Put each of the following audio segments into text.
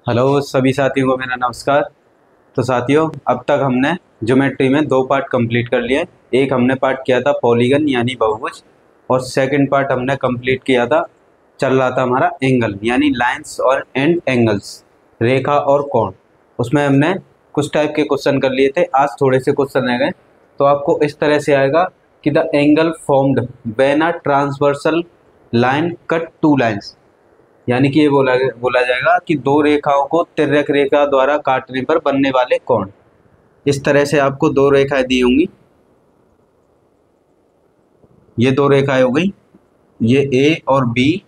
Hello सभी साथियों को मेरा नमस्कार। तो साथियों, अब तक हमने ज्योमेट्री में दो पार्ट कंप्लीट कर लिए। एक हमने पार्ट किया था पॉलीगन यानी बहुभुज, और सेकंड पार्ट हमने कंप्लीट किया था, चल रहा था हमारा एंगल यानी लाइंस और एंड एंगल्स, रेखा और कोण। उसमें हमने कुछ टाइप के क्वेश्चन कर लिए थे, आज थोड़े से क्वेश्चन रह गए। तो आपको इस तरह से आएगा कि the angle formed when a transversal line cut two lines, यानी कि ये बोला जाएगा कि दो रेखाओं को तिर्यक रेखा द्वारा काटने पर बनने वाले कोण। इस तरह से आपको दो रेखाएं दी होंगी, ये दो रेखाएं हो गई, ये ए और बी,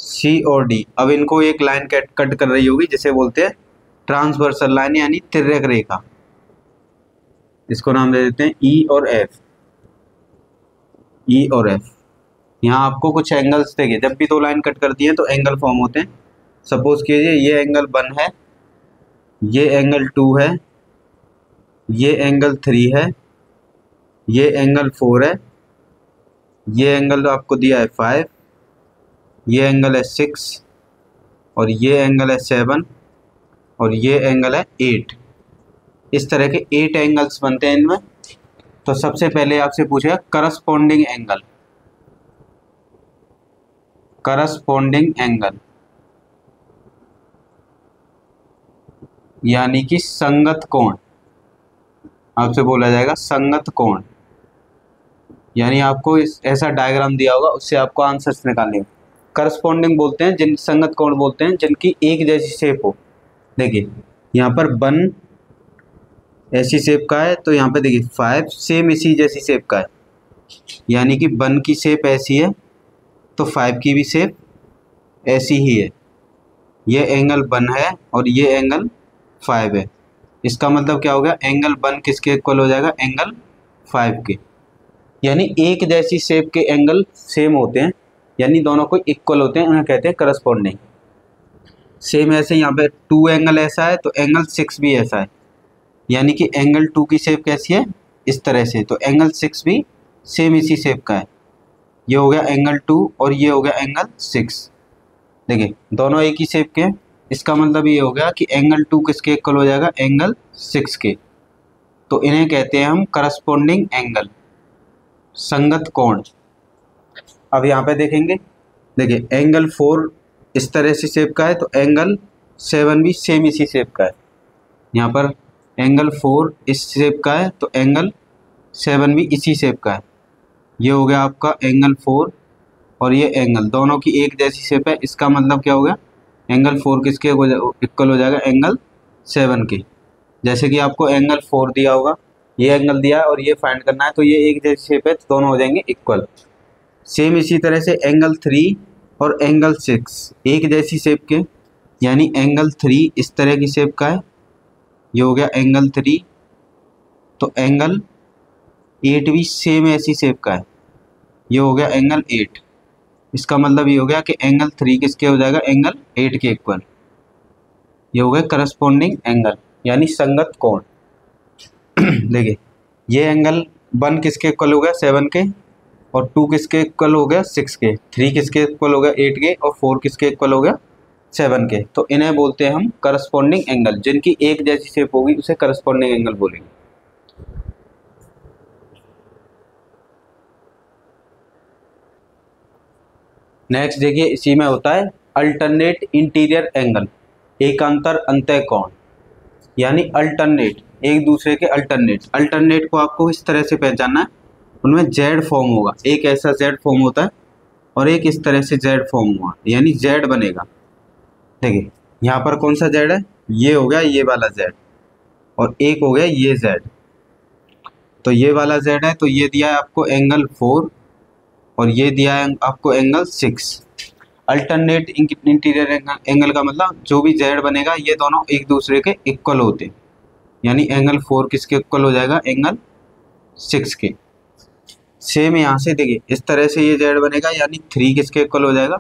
सी और डी। अब इनको एक लाइन कट कर रही होगी जिसे बोलते हैं ट्रांसवर्सल लाइन यानी तिर्यक रेखा। इसको नाम दे देते हैं ई और एफ। ई और एफ, यहाँ आपको कुछ एंगल्स देंगे, जब भी दो लाइन कट करती हैं तो एंगल फॉर्म होते हैं। सपोज कीजिए ये एंगल 1 है, ये एंगल 2 है, ये एंगल 3 है, ये एंगल 4 है, ये एंगल आपको दिया है 5, ये एंगल है 6, और ये एंगल है 7, और ये एंगल है 8। इस तरह के 8 एंगल्स बनते हैं इनमें। तो सबसे पहले आपसे पूछेगा करस्पॉन्डिंग एंगल। करस्पॉन्डिंग एंगल यानी कि संगत कोण, आपसे बोला जाएगा संगत कोण। यानी आपको इस ऐसा डायग्राम दिया होगा, उससे आपको आंसर्स निकालने होंगे। करस्पॉन्डिंग बोलते हैं जिन, संगत कोण बोलते हैं जिनकी एक जैसी शेप हो। देखिए यहाँ पर 1 ऐसी शेप का है, तो यहाँ पे देखिए 5 सेम इसी जैसी शेप का है, यानी कि 1 की शेप ऐसी है तो 5 की भी शेप ऐसी ही है। ये एंगल 1 है और ये एंगल 5 है। इसका मतलब क्या हो गया, एंगल 1 किसके इक्वल हो जाएगा, एंगल 5 के। यानी एक जैसी शेप के एंगल सेम होते हैं, यानी दोनों को इक्वल होते हैं, उन्हें कहते हैं करस्पॉन्डिंग। सेम ऐसे यहाँ पे 2 एंगल ऐसा है तो एंगल 6 भी ऐसा है, यानी कि एंगल 2 की शेप कैसी है, इस तरह से, तो एंगल 6 भी सेम इसी शेप का है। ये हो गया एंगल 2 और ये हो गया एंगल 6। देखिए दोनों एक ही शेप के हैं, इसका मतलब ये हो गया कि एंगल 2 किसके इक्वल हो जाएगा, एंगल 6 के। तो इन्हें कहते हैं हम करस्पॉन्डिंग एंगल, संगत कोण। अब यहाँ पे देखेंगे, देखिए एंगल 4 इस तरह से शेप का है तो एंगल 7 भी सेम इसी शेप का है। यहाँ पर एंगल 4 इस शेप का है तो एंगल 7 भी इसी शेप का है। ये हो गया आपका एंगल 4 और ये एंगल दोनों की एक जैसी शेप है। इसका मतलब क्या हो गया, एंगल 4 किसके इक्वल हो जाएगा, एंगल 7 के। जैसे कि आपको एंगल 4 दिया होगा, ये एंगल दिया है और ये फाइंड करना है, तो ये एक जैसी शेप है तो दोनों हो जाएंगे इक्वल। सेम इसी तरह से एंगल 3 और एंगल 6 एक जैसी शेप के, यानी एंगल 3 इस तरह की शेप का है, ये हो गया एंगल 3, तो एंगल 8 भी सेम ऐसी शेप का है, ये हो गया एंगल 8। इसका मतलब ये हो गया कि एंगल 3 किसके हो जाएगा, एंगल 8 के इक्वल। ये हो गया करस्पॉन्डिंग एंगल यानी संगत कोण। देखिए ये एंगल 1 किसके इक्वल हो गया, 7 के, और 2 किसके इक्वल हो गया, 6 के, 3 किसके इक्वल हो गया, 8 के, और 4 किसके इक्वल हो गया, 7 के। तो इन्हें बोलते हैं हम करस्पॉन्डिंग एंगल, जिनकी एक जैसी शेप होगी उसे करस्पॉन्डिंग एंगल बोलेंगे। नेक्स्ट देखिए, इसी में होता है अल्टरनेट इंटीरियर एंगल, एकांतर अंतः कोण। यानी अल्टरनेट, एक दूसरे के अल्टरनेट। अल्टरनेट को आपको इस तरह से पहचानना है, उनमें जेड फॉर्म होगा, एक ऐसा जेड फॉर्म होता है और एक इस तरह से जेड फॉर्म हुआ, यानी जेड बनेगा। देखिए यहाँ पर कौन सा जेड है, ये हो गया ये वाला जेड, और एक हो गया ये जेड। तो ये वाला जेड है तो ये दिया है आपको एंगल 4 और ये दिया है आपको एंगल 6। अल्टरनेट इंटीरियर एंगल का मतलब जो भी जेड बनेगा ये दोनों एक दूसरे के इक्वल होते हैं, यानी एंगल 4 किसके इक्वल हो जाएगा, एंगल 6 के। सेम यहाँ से देखिए इस तरह से ये जेड बनेगा, यानी 3 किसके इक्वल हो जाएगा,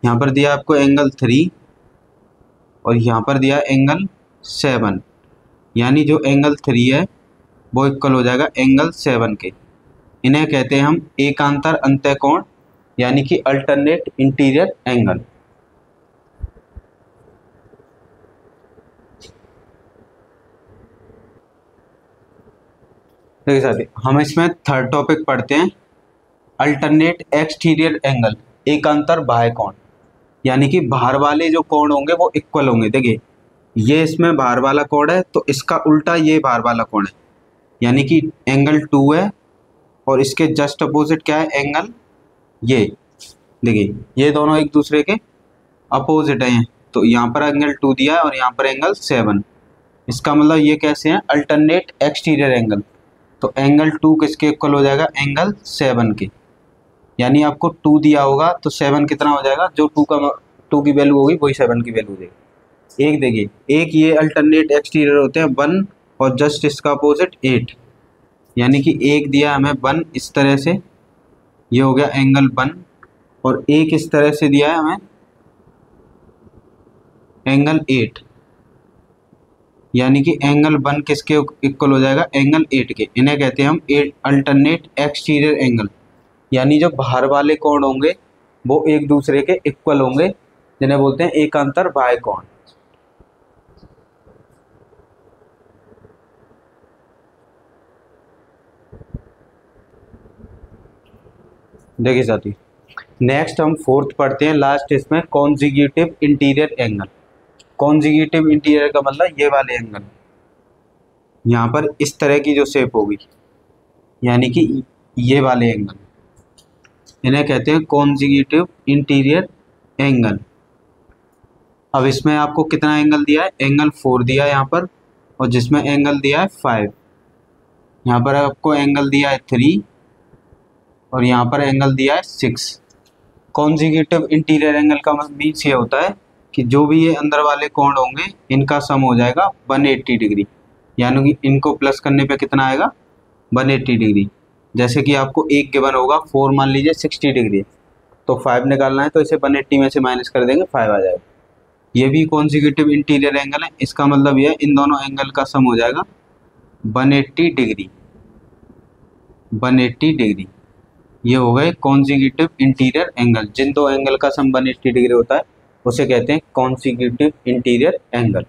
यहाँ पर दिया आपको एंगल 3 और यहाँ पर दिया एंगल 7, यानी जो एंगल 3 है वो इक्वल हो जाएगा एंगल 7 के। इन्हें कहते हैं हम एकांतर अंतः कोण, यानी कि अल्टरनेट इंटीरियर एंगल। देखिए साथी, हम इसमें थर्ड टॉपिक पढ़ते हैं, अल्टरनेट एक्सटीरियर एंगल, एकांतर बाह्य कोण। यानी कि बाहर वाले जो कोण होंगे वो इक्वल होंगे। देखिए ये इसमें बाहर वाला कोण है तो इसका उल्टा ये बाहर वाला कोण है, यानी कि एंगल 2 है और इसके जस्ट अपोजिट क्या है, एंगल ये। देखिए ये दोनों एक दूसरे के अपोजिट हैं, तो यहाँ पर एंगल 2 दिया है और यहाँ पर एंगल 7। इसका मतलब ये कैसे हैं, अल्टरनेट एक्सटीरियर एंगल। तो एंगल 2 किसके इक्वल हो जाएगा, एंगल 7 के। यानी आपको 2 दिया होगा तो 7 कितना हो जाएगा, जो 2 की वैल्यू होगी वही 7 की वैल्यू हो जाएगी। एक देखिए, एक ये अल्टरनेट एक्सटीरियर होते हैं 1 और जस्ट इसका अपोजिट 8। यानी कि एक दिया हमें 1 इस तरह से, ये हो गया एंगल 1, और एक इस तरह से दिया है हमें एंगल 8। यानी कि एंगल 1 किसके इक्वल हो जाएगा, एंगल 8 के। इन्हें कहते हैं हम अल्टरनेट एक्सटीरियर एंगल। यानी जो बाहर वाले कोण होंगे वो एक दूसरे के इक्वल होंगे, जिन्हें बोलते हैं एकांतर बाह्य कोण। देखिए साथी, नेक्स्ट हम फोर्थ पढ़ते हैं, लास्ट इसमें consecutive interior angle. Consecutive interior का मतलब ये वाले एंगल, यहाँ पर इस तरह की जो शेप होगी, यानी कि ये वाले एंगल, इन्हें कहते हैं कॉन्जिक्यूटिव इंटीरियर एंगल। अब इसमें आपको कितना एंगल दिया है, एंगल 4 दिया है यहाँ पर, और जिसमें एंगल दिया है 5। यहाँ पर आपको एंगल दिया है 3 और यहाँ पर एंगल दिया है 6। कॉन्जिक्यूटिव इंटीरियर एंगल का मीन्स ये होता है कि जो भी ये अंदर वाले कोण होंगे इनका सम हो जाएगा 180 डिग्री। यानी कि इनको प्लस करने पे कितना आएगा, 180 डिग्री। जैसे कि आपको एक गिवन होगा 4 मान लीजिए 60 डिग्री, तो 5 निकालना है तो इसे 180 में से माइनस कर देंगे, 5 आ जाएगा। ये भी कॉन्जिक्यूटिव इंटीरियर एंगल है। इसका मतलब ये है इन दोनों एंगल का सम हो जाएगा 180 डिग्री। 180 डिग्री ये हो गए कॉन्जिक्यूटिव इंटीरियर एंगल। जिन दो एंगल का सम 180 डिग्री होता है उसे कहते हैं कॉन्जिक्यूटिव इंटीरियर एंगल।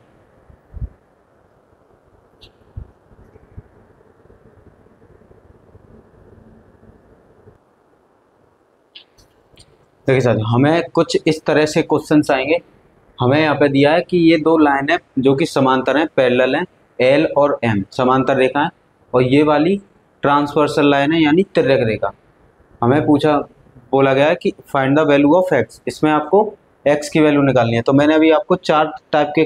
देखिए सर, हमें कुछ इस तरह से क्वेश्चंस आएंगे। हमें यहाँ पे दिया है कि ये दो लाइन है जो कि समांतर हैं, पैरेलल हैं, एल और एम समांतर रेखा है, और ये वाली ट्रांसवर्सल लाइन है यानी तिर्यक रेखा। हमें बोला गया है कि find the value of x. इसमें आपको एक्स की वैल्यू निकालनी है। तो मैंने अभी आपको 4 टाइप के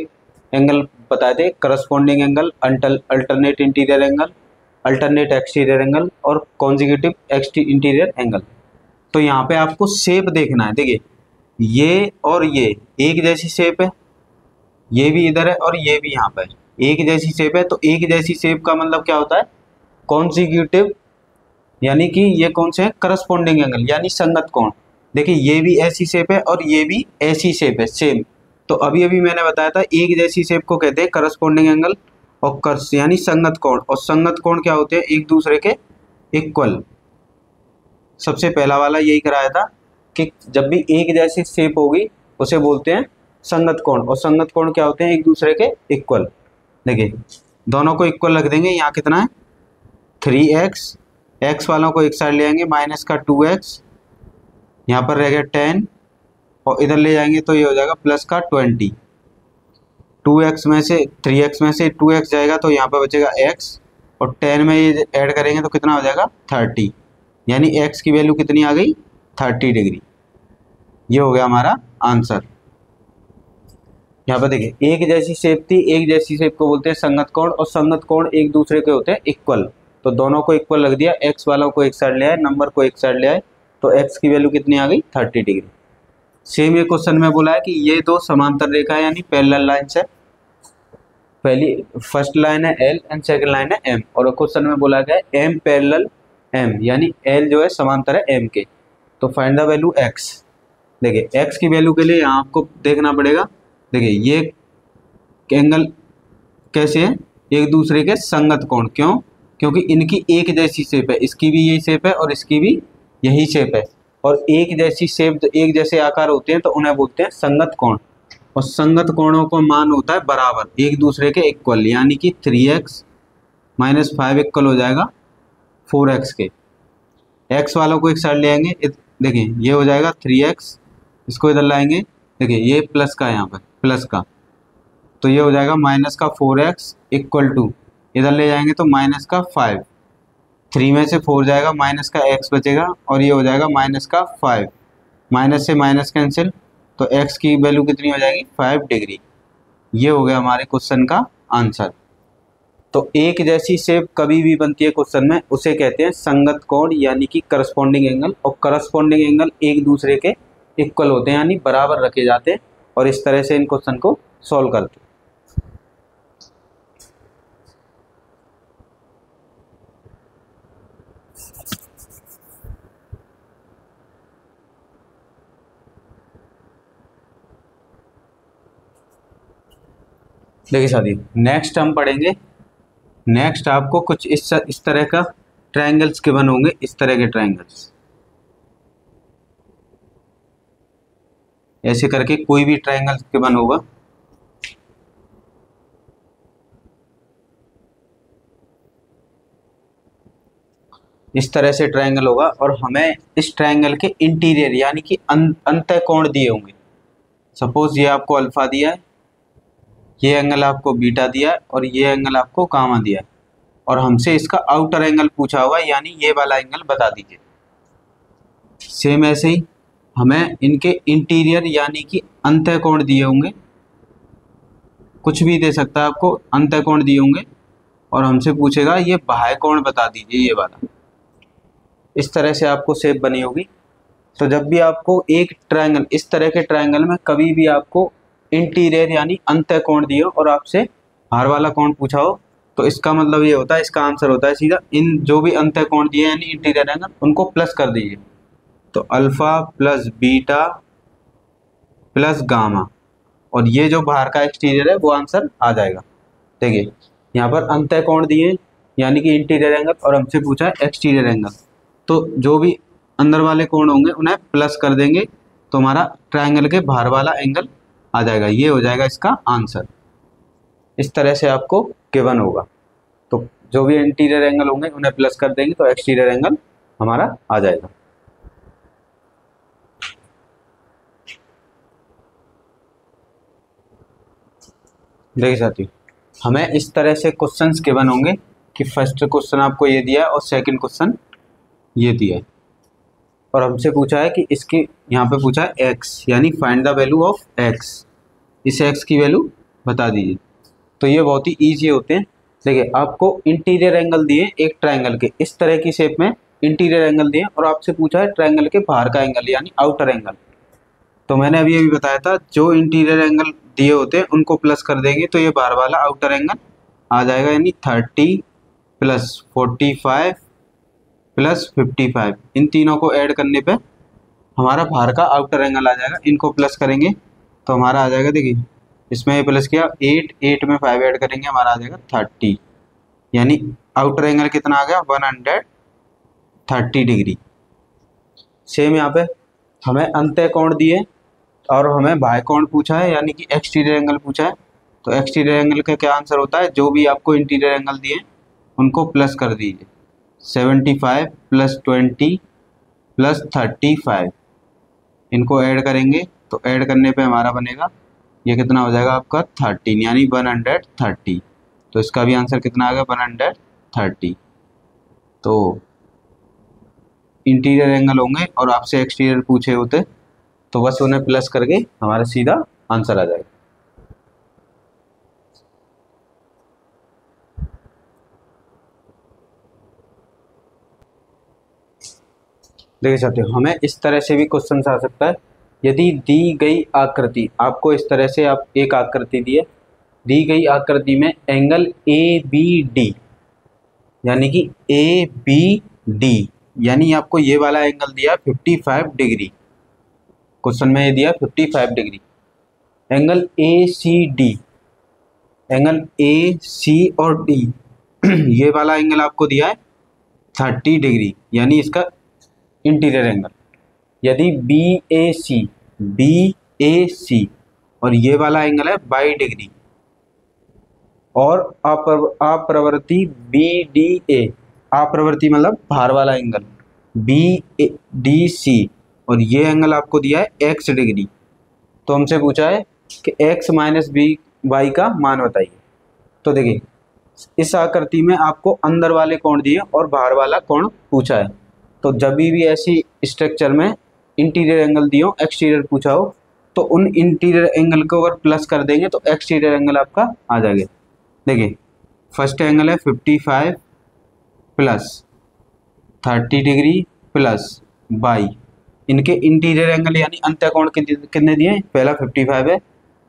एंगल बताए थे, corresponding angle, alternate interior angle, alternate exterior angle और कॉन्जिक्यूटिव इंटीरियर एंगल। तो यहाँ पे आपको शेप देखना है। देखिए ये और ये एक जैसी शेप है, ये भी इधर है और ये भी यहाँ पे एक जैसी शेप है। तो एक जैसी शेप का मतलब क्या होता है, कॉन्जिक्यूटिव, यानी कि ये कौन से है, करस्पॉन्डिंग एंगल यानी संगत कोण। देखिए ये भी ऐसी शेप है और ये भी ऐसी शेप है, सेम। तो अभी अभी मैंने बताया था एक जैसी शेप को कहते हैं करस्पॉन्डिंग एंगल, और यानी संगत कोण। और संगत कोण क्या होते हैं, एक दूसरे के इक्वल। सबसे पहला वाला यही कराया था कि जब भी एक जैसी शेप होगी उसे बोलते हैं संगत कोण, और संगत कोण क्या होते हैं, एक दूसरे के इक्वल। देखिए दोनों को इक्वल रख देंगे। यहाँ कितना है 3x, x वालों को एक साइड ले आएंगे, माइनस का 2x, यहाँ पर रह गया 10, और इधर ले जाएंगे तो ये हो जाएगा प्लस का 20। 2x में से 3x में से 2x जाएगा तो यहाँ पर बचेगा x, और 10 में ये ऐड करेंगे तो कितना हो जाएगा 30। यानी x की वैल्यू कितनी आ गई, 30 डिग्री। ये हो गया हमारा आंसर। यहाँ पर देखिए एक जैसी शेप थी, एक जैसी शेप को बोलते हैं संगत कोण, और संगत कोण एक दूसरे के होते हैं इक्वल। तो दोनों को इक्वल रख दिया, x वालों को एक साइड ले आए, नंबर को एक साइड ले आए, तो x की वैल्यू कितनी आ गई 30 डिग्री। सेम ये क्वेश्चन में बोला है कि ये दो समांतर रेखा है यानी पैरेलल लाइंस है। पहली फर्स्ट लाइन है L एंड सेकंड लाइन है M, और क्वेश्चन में बोला गया है M पैरेलल M, यानी L जो है समांतर है M के। तो फाइंड द वैल्यू x। देखिए x की वैल्यू के लिए यहाँ आपको देखना पड़ेगा। देखिए ये एंगल कैसे है, एक दूसरे के संगत कोण। क्यों, क्योंकि इनकी एक जैसी शेप है, इसकी भी यही शेप है और इसकी भी यही शेप है, और एक जैसी शेप, एक जैसे आकार होते हैं तो उन्हें बोलते हैं संगत कोण। और संगत कोणों का मान होता है बराबर, एक दूसरे के इक्वल। यानी कि 3x - 5 इक्वल हो जाएगा 4x के, x वालों को एक साइड ले आएंगे, देखिए ये हो जाएगा 3x, इसको इधर लाएंगे, देखिए ये प्लस का है यहाँ पर प्लस का, तो ये हो जाएगा माइनस का 4x इक्वल टू, इधर ले जाएंगे तो माइनस का 5, 3 में से 4 जाएगा, माइनस का x बचेगा और ये हो जाएगा माइनस का 5, माइनस से माइनस कैंसिल, तो x की वैल्यू कितनी हो जाएगी 5 डिग्री। ये हो गया हमारे क्वेश्चन का आंसर। तो एक जैसी शेप कभी भी बनती है क्वेश्चन में, उसे कहते हैं संगत कोण यानी कि करस्पॉन्डिंग एंगल, और करस्पॉन्डिंग एंगल एक दूसरे के इक्वल होते हैं यानी बराबर रखे जाते हैं, और इस तरह से इन क्वेश्चन को सॉल्व करते हैं। देखिए साथी, नेक्स्ट हम पढ़ेंगे, नेक्स्ट आपको कुछ इस तरह का ट्रायंगल्स गिवन होंगे, इस तरह के ट्रायंगल्स, ऐसे करके कोई भी ट्रायंगल गिवन होगा, इस तरह से ट्रायंगल होगा, और हमें इस ट्रायंगल के इंटीरियर यानी कि अंतःकोण दिए होंगे। सपोज ये आपको अल्फा दिया है, ये एंगल आपको बीटा दिया है, और ये एंगल आपको गामा दिया है, और हमसे इसका आउटर एंगल पूछा हुआ है, यानी ये वाला एंगल बता दीजिए। सेम ऐसे ही हमें इनके इंटीरियर यानी कि अंतःकोण दिए होंगे, कुछ भी दे सकता है आपको, अंतःकोण दिए होंगे, और हमसे पूछेगा ये बाह्य कोण बता दीजिए, ये वाला। इस तरह से आपको शेप बनी होगी। तो जब भी आपको एक ट्रायंगल, इस तरह के ट्रायंगल में कभी भी आपको इंटीरियर यानी अंतःकोण दिए हो और आपसे बाहर वाला कोण पूछा हो, तो इसका मतलब ये होता है, इसका आंसर होता है सीधा इन जो भी अंतःकोण दिए यानी इंटीरियर एंगल, उनको प्लस कर दीजिए। तो alpha plus beta plus gamma, और ये जो बाहर का एक्सटीरियर है वो आंसर आ जाएगा। देखिए यहाँ पर अंतःकोण दिए यानी कि इंटीरियर एंगल, और हमसे पूछा है एक्सटीरियर एंगल, तो जो भी अंदर वाले कोण होंगे उन्हें प्लस कर देंगे, तो हमारा ट्रायंगल के बाहर वाला एंगल आ जाएगा। ये हो जाएगा इसका आंसर। इस तरह से आपको गिवन होगा, तो जो भी इंटीरियर एंगल होंगे उन्हें प्लस कर देंगे, तो एक्सटीरियर एंगल हमारा आ जाएगा। देखिए साथियों, हमें इस तरह से क्वेश्चंस गिवन होंगे कि फर्स्ट क्वेश्चन आपको ये दिया है और सेकंड क्वेश्चन ये दिया है, और हमसे पूछा है कि इसके यहाँ पे पूछा है x यानी find the value of x, इस x की वैल्यू बता दीजिए। तो ये बहुत ही ईजी होते हैं। देखिए आपको इंटीरियर एंगल दिए एक ट्रायंगल के, इस तरह की शेप में इंटीरियर एंगल दिए, और आपसे पूछा है ट्रायंगल के बाहर का एंगल यानी आउटर एंगल। तो मैंने अभी बताया था, जो इंटीरियर एंगल दिए होते हैं उनको प्लस कर देंगे, तो ये बाहर वाला आउटर एंगल आ जाएगा, यानी 30 प्लस 45 प्लस 55, इन तीनों को ऐड करने पे हमारा बाहर का आउटर एंगल आ जाएगा। इनको प्लस करेंगे तो हमारा आ जाएगा, देखिए इसमें ये प्लस किया 8 में 5 ऐड करेंगे, हमारा आ जाएगा 30, यानी आउटर एंगल कितना आ गया 130 डिग्री। सेम यहाँ पे हमें अंतःकोण दिए और हमें बाह्य कोण पूछा है यानी कि एक्सटीरियर एंगल पूछा है, तो एक्सटीरियर एंगल का क्या आंसर होता है, जो भी आपको इंटीरियर एंगल दिए उनको प्लस कर दीजिए। 75 प्लस 20 प्लस 35, इनको ऐड करेंगे तो ऐड करने पे हमारा बनेगा, ये कितना हो जाएगा आपका 13 यानी 130। तो इसका भी आंसर कितना आ गया 130। तो इंटीरियर एंगल होंगे और आपसे एक्सटीरियर पूछे होते तो बस उन्हें प्लस करके हमारा सीधा आंसर आ जाएगा। देखिए साथियों, हमें इस तरह से भी क्वेश्चन आ सकता है, यदि दी गई आकृति, आपको इस तरह से आप एक आकृति दी गई आकृति में एंगल ए बी डी यानी कि ए बी डी, यानी आपको ये वाला एंगल दिया 55 डिग्री, क्वेश्चन में ये दिया 55 degree. Angle A C D, angle A C और डी ये वाला एंगल आपको दिया है 30 डिग्री, यानी इसका इंटीरियर एंगल। यदि बी ए सी और ये वाला एंगल है 22 डिग्री, और अप्रवर्ती बी डी ए अप्रवृत्ति मतलब भार वाला एंगल बी डी सी, और ये एंगल आपको दिया है x डिग्री। तो हमसे पूछा है कि x माइनस बी वाई का मान बताइए। तो देखिए इस आकृति में आपको अंदर वाले कोण दिए और बाहर वाला कोण पूछा है। तो जब भी ऐसी स्ट्रक्चर में इंटीरियर एंगल दिए हो, एक्सटीरियर पूछा हो, तो उन इंटीरियर एंगल को अगर प्लस कर देंगे तो एक्सटीरियर एंगल आपका आ जाएगा। देखिए फर्स्ट एंगल है 55 प्लस 30 डिग्री प्लस बाई, इनके इंटीरियर एंगल यानी अंत्य कोण कितने दिए हैं, पहला 55 है,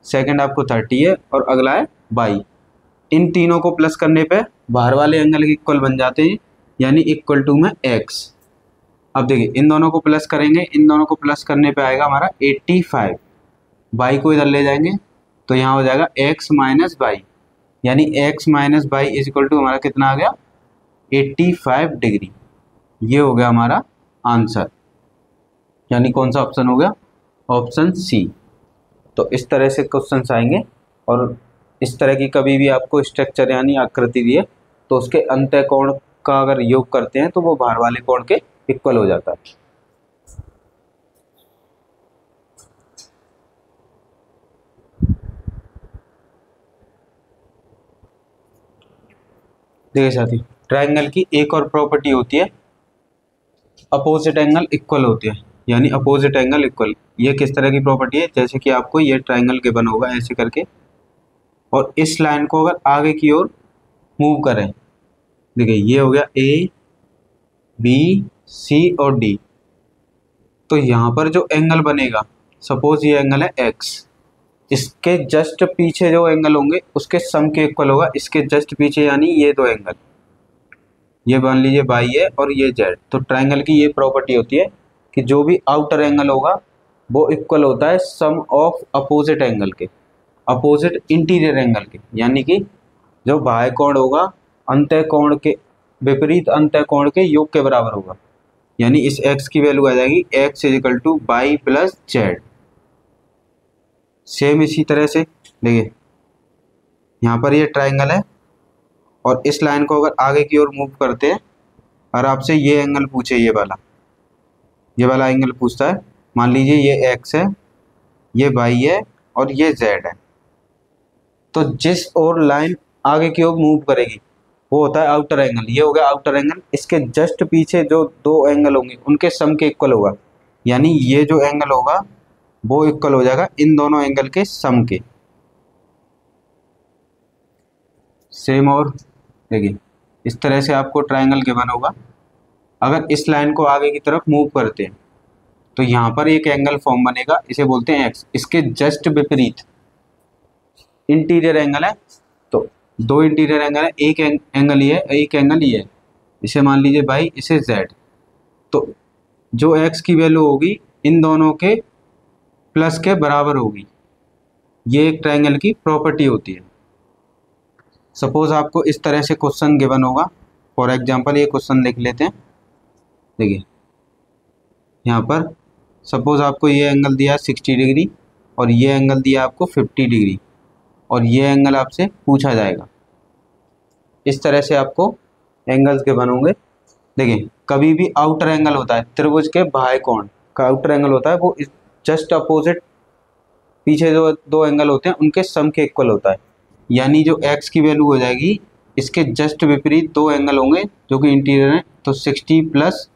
सेकंड आपको 30 है और अगला है बाई। इन तीनों को प्लस करने पे बाहर वाले एंगल के इक्वल बन जाते हैं, यानी इक्वल टू में x। अब देखिए इन दोनों को प्लस करेंगे, इन दोनों को प्लस करने पे आएगा हमारा 85, बाई को इधर ले जाएंगे तो यहाँ हो जाएगा x माइनस बाई, यानी x minus y is equal to हमारा कितना आ गया 85 डिग्री। ये हो गया हमारा आंसर, यानी कौन सा ऑप्शन हो गया, ऑप्शन सी। तो इस तरह से क्वेश्चंस आएंगे, और इस तरह की कभी भी आपको स्ट्रक्चर यानी आकृति दिए तो उसके अंत्य कोण का अगर योग करते हैं तो वो बाहर वाले कोण के इक्वल हो जाता है। देखिए साथी, ट्रायंगल की एक और प्रॉपर्टी होती है अपोजिट एंगल इक्वल होते हैं, यानी अपोजिट एंगल इक्वल। ये किस तरह की प्रॉपर्टी है, जैसे कि आपको ये ट्रायंगल गिवन होगा ऐसे करके, और इस लाइन को अगर आगे की ओर मूव करें, देखिए ये हो गया ए बी सी और डी, तो यहाँ पर जो एंगल बनेगा, सपोज ये एंगल है x, इसके जस्ट पीछे जो एंगल होंगे उसके सम के इक्वल होगा इसके जस्ट पीछे, यानी ये दो एंगल, ये मान लीजिए y है और ये z। तो ट्रायंगल की ये प्रॉपर्टी होती है कि जो भी आउटर एंगल होगा वो इक्वल होता है सम ऑफ अपोजिट एंगल के, अपोजिट इंटीरियर एंगल के, यानी कि जो बाह्य कोण होगा अंतः कोण के विपरीत अंतः कोण के योग के बराबर होगा, यानी इस x की वैल्यू आ जाएगी x is equal two by plus Z. Same इसी तरह से देखिए यहाँ पर ये ट्रायंगल है और इस लाइन को अगर आगे की ओर मूव करते हैं और आपसे ये एंगल पूछे, ये वाला एंगल पूछता है, मान लीजिए ये x है, ये y है और ये z है, तो जिस ओर लाइन आगे की ओर मूव करेगी वो होता है आउटर एंगल। ये हो गया आउटर एंगल, इसके जस्ट पीछे जो दो एंगल होंगे उनके सम के इक्वल होगा, यानी ये जो एंगल होगा वो इक्वल हो जाएगा इन दोनों एंगल के सम के। सेम और देखिए इस तरह से आपको ट्रायंगल गिवन होगा, अगर इस लाइन को आगे की तरफ मूव करते हैं तो यहाँ पर एक एंगल फॉर्म बनेगा, इसे बोलते हैं x, इसके जस्ट विपरीत इंटीरियर एंगल है, तो दो इंटीरियर एंगल है, एक एंगल ये है एक एंगल ये है, इसे मान लीजिए बाई इसे z। तो जो x की वैल्यू होगी इन दोनों के प्लस के बराबर होगी, ये एक ट्रायंगल की प्रॉपर्टी होती है। सपोज आपको इस तरह से क्वेश्चन गिवन होगा, फॉर एग्जांपल ये क्वेश्चन देख लेते हैं। देखिए यहाँ पर सपोज आपको ये एंगल दिया 60 डिग्री और ये एंगल दिया आपको 50 डिग्री, और ये एंगल आपसे पूछा जाएगा। इस तरह से आपको एंगल्स के बनोगे। देखिए कभी भी आउटर एंगल होता है, त्रिभुज के बाह्य कोण का आउटर एंगल होता है, वो जस्ट अपोजिट पीछे जो दो एंगल होते हैं उनके सम के इक्वल होता है, यानी जो x की वैल्यू हो जाएगी इसके जस्ट विपरीत दो एंगल होंगे जो कि इंटीरियर है, तो 60 प्लस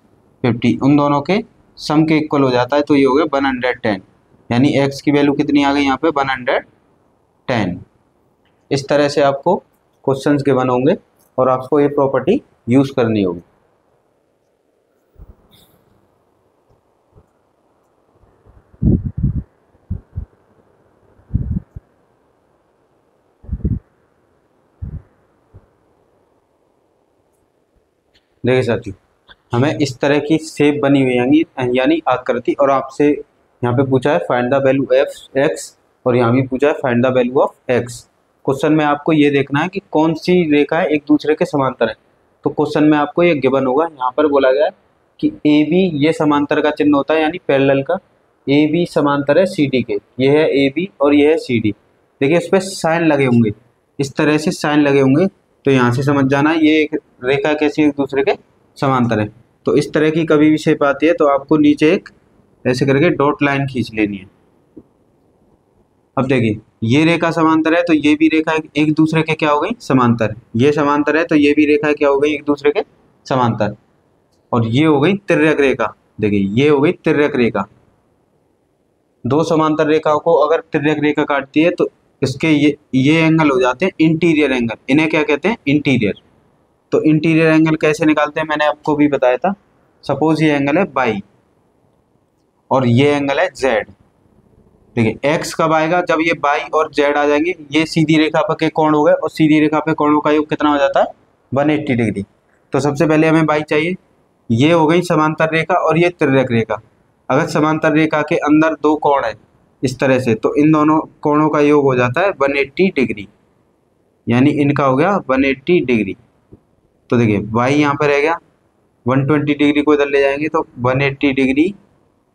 50 उन दोनों के सम के इक्वल हो जाता है, तो ये हो गया 110, यानी x की वैल्यू कितनी आ गई यहाँ पे 110। इस तरह से आपको क्वेश्चंस गिवन होंगे और आपको ये प्रॉपर्टी यूज करनी होगी। देखिए साथियों, हमें इस तरह की शेप बनी हुई यानी आकृति, और आपसे यहाँ पे पूछा है find the value of x और यहाँ भी पूछा है find the value of x। Question में आपको ये देखना है कि कौन सी रेखा है एक दूसरे के समांतर है। तो क्वेश्चन में आपको ये गिवन होगा, यहाँ पर बोला गया है कि ए बी ये समांतर का चिन्ह होता है, यानी पैरेलल का, ए बी समांतर है सी डी के, ये है ए बी और ये है सी डी। देखिए इस पर साइन लगे होंगे, इस तरह से साइन लगे होंगे, तो यहाँ से समझ जाना ये एक रेखा कैसी एक दूसरे के समांतर है। तो इस तरह की कभी भी शेप आती है तो आपको नीचे एक ऐसे करके डॉट लाइन खींच लेनी है। अब देखिए ये रेखा समांतर है तो ये भी रेखा एक दूसरे के क्या हो गई समांतर, ये समांतर है तो ये भी रेखा क्या हो गई एक दूसरे के समांतर, और ये हो गई तिर्यक रेखा। देखिए ये हो गई तिर्यक रेखा। दो समांतर रेखाओं को अगर तिर्यक रेखा काटती है तो इसके ये एंगल हो जाते हैं इंटीरियर एंगल, इन्हें क्या कहते हैं इंटीरियर। तो इंटीरियर एंगल कैसे निकालते हैं मैंने आपको भी बताया था। सपोज ये एंगल है बाई और ये एंगल है जेड। देखिए एक्स कब आएगा, जब ये बाई और जेड आ जाएंगे, ये सीधी रेखा पर के कोण हो गए और सीधी रेखा पे कोणों का योग कितना हो जाता है 180 डिग्री। तो सबसे पहले हमें बाई चाहिए, ये हो गई समांतर रेखा और ये तिर्यक रेखा। अगर समांतर रेखा के अंदर दो कोण है इस तरह से तो इन दोनों कोणों का योग हो जाता है 180 डिग्री, यानी इनका हो गया 180 डिग्री। तो देखिए बाई यहाँ पर रह गया, 120 डिग्री को इधर ले जाएंगे तो 180 डिग्री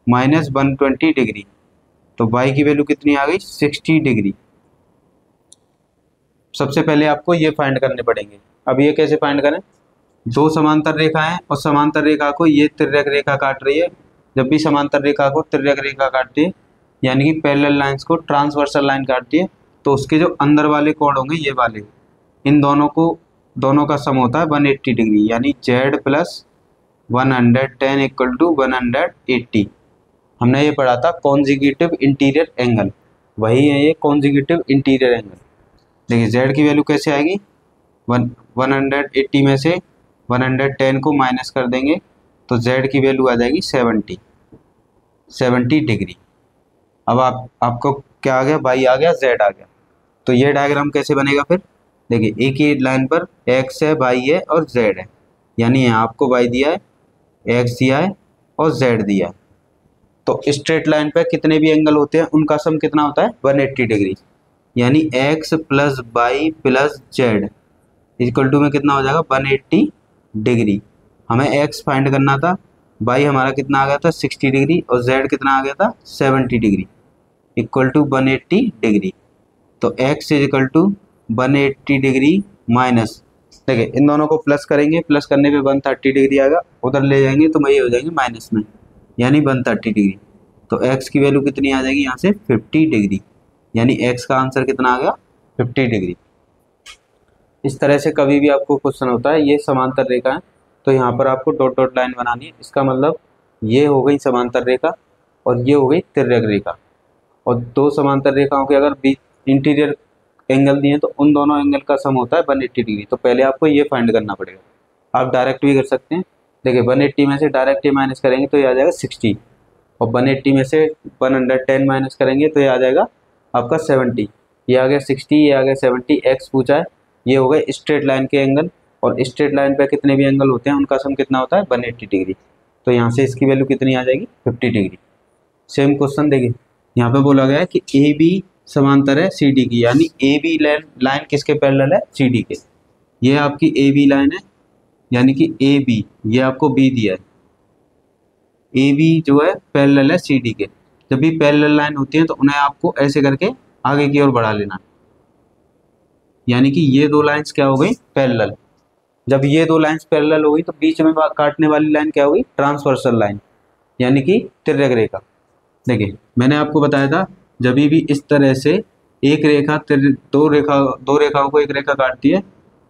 माइनस 120 डिग्री, तो बाई की वैल्यू कितनी आ गई 60 डिग्री। सबसे पहले आपको ये फाइंड करने पड़ेंगे। अब ये कैसे फाइंड करें, दो समांतर रेखा है और समांतर रेखा को ये तिर्यक रेखा काट रही है। जब भी समांतर रेखा को तिर्यक रेखा काटती है यानी कि पैरेलल लाइंस को ट्रांसवर्सल लाइन काटती है तो उसके जो अंदर वाले कोण होंगे ये वाले, इन दोनों का सम होता है 180 डिग्री, यानी जेड प्लस 110 इक्वल टू 180। हमने ये पढ़ा था कॉन्जिक्यूटिव इंटीरियर एंगल, वही है ये कॉन्जिक्यूटिव इंटीरियर एंगल। देखिए जेड की वैल्यू कैसे आएगी, 180 में से 110 को माइनस कर देंगे तो जेड की वैल्यू आ जाएगी 70 डिग्री। अब आपको क्या आ गया, बाई आ गया, जेड आ गया। तो ये डायग्राम कैसे बनेगा फिर, देखिए एक ही लाइन पर एक्स है, बाई है और जेड है, यानी यहाँ आपको बाई दिया है, एक्स दिया है और जेड दिया है। तो स्ट्रेट लाइन पे कितने भी एंगल होते हैं उनका सम कितना होता है 180 डिग्री, यानी x plus y plus z equal to में कितना हो जाएगा 180 डिग्री। हमें एक्स फाइंड करना था, बाई हमारा कितना आ गया था 60 डिग्री और जेड कितना आ गया था 70 डिग्री इक्वल टू 180 डिग्री। तो x is equal to 180 degree minus, देखिए इन दोनों को प्लस करेंगे, प्लस करने पे 130 डिग्री आएगा, उधर ले जाएंगे तो ये हो जाएंगे माइनस में, यानी 130 डिग्री। तो x की वैल्यू कितनी आ जाएगी यहाँ से 50 डिग्री, यानी x का आंसर कितना आ गया 50 डिग्री। इस तरह से कभी भी आपको क्वेश्चन होता है, ये समांतर रेखा है तो यहाँ पर आपको डॉट डॉट लाइन बनानी है, इसका मतलब ये हो गई समांतर रेखा और ये हो गई तिर्यक रेखा। और दो समांतर रेखाओं के अगर बीच इंटीरियर एंगल दिए तो उन दोनों एंगल का सम होता है 180 डिग्री। तो पहले आपको ये फाइंड करना पड़ेगा। आप डायरेक्ट भी कर सकते हैं, देखिए 180 में से डायरेक्ट ये माइनस करेंगे तो ये आ जाएगा 60 और 180 में से 110 माइनस करेंगे तो ये आ जाएगा आपका 70। ये आ गया 60, ये आ गया 70, एक्स पूछा है। ये हो गए स्ट्रेट लाइन के एंगल और स्ट्रेट लाइन पे कितने भी एंगल होते हैं उनका सम कितना होता है 180 डिग्री। तो यहाँ से इसकी वैल्यू कितनी आ जाएगी 50 डिग्री। सेम क्वेश्चन देखिए यहाँ पे बोला गया है कि ए बी समांतर है सी डी की, यानी ए बी लाइन किसके पैरेलल है सी डी के। ये आपकी ए बी लाइन है, यानी कि ए बी, ये आपको बी दिया है, ए बी जो है पैरेलल है सी डी के। जब भी पैरेलल लाइन होती है तो उन्हें आपको ऐसे करके आगे की ओर बढ़ा लेना, यानी कि ये दो लाइंस क्या हो गई पैरेलल। जब ये दो लाइंस पैरेलल हो गई तो बीच में काटने वाली लाइन क्या होगी ट्रांसवर्सल लाइन, यानी कि तिर्यक रेखा। देखिए मैंने आपको बताया था जब भी इस तरह से एक रेखा दो रेखाओं को एक रेखा काटती है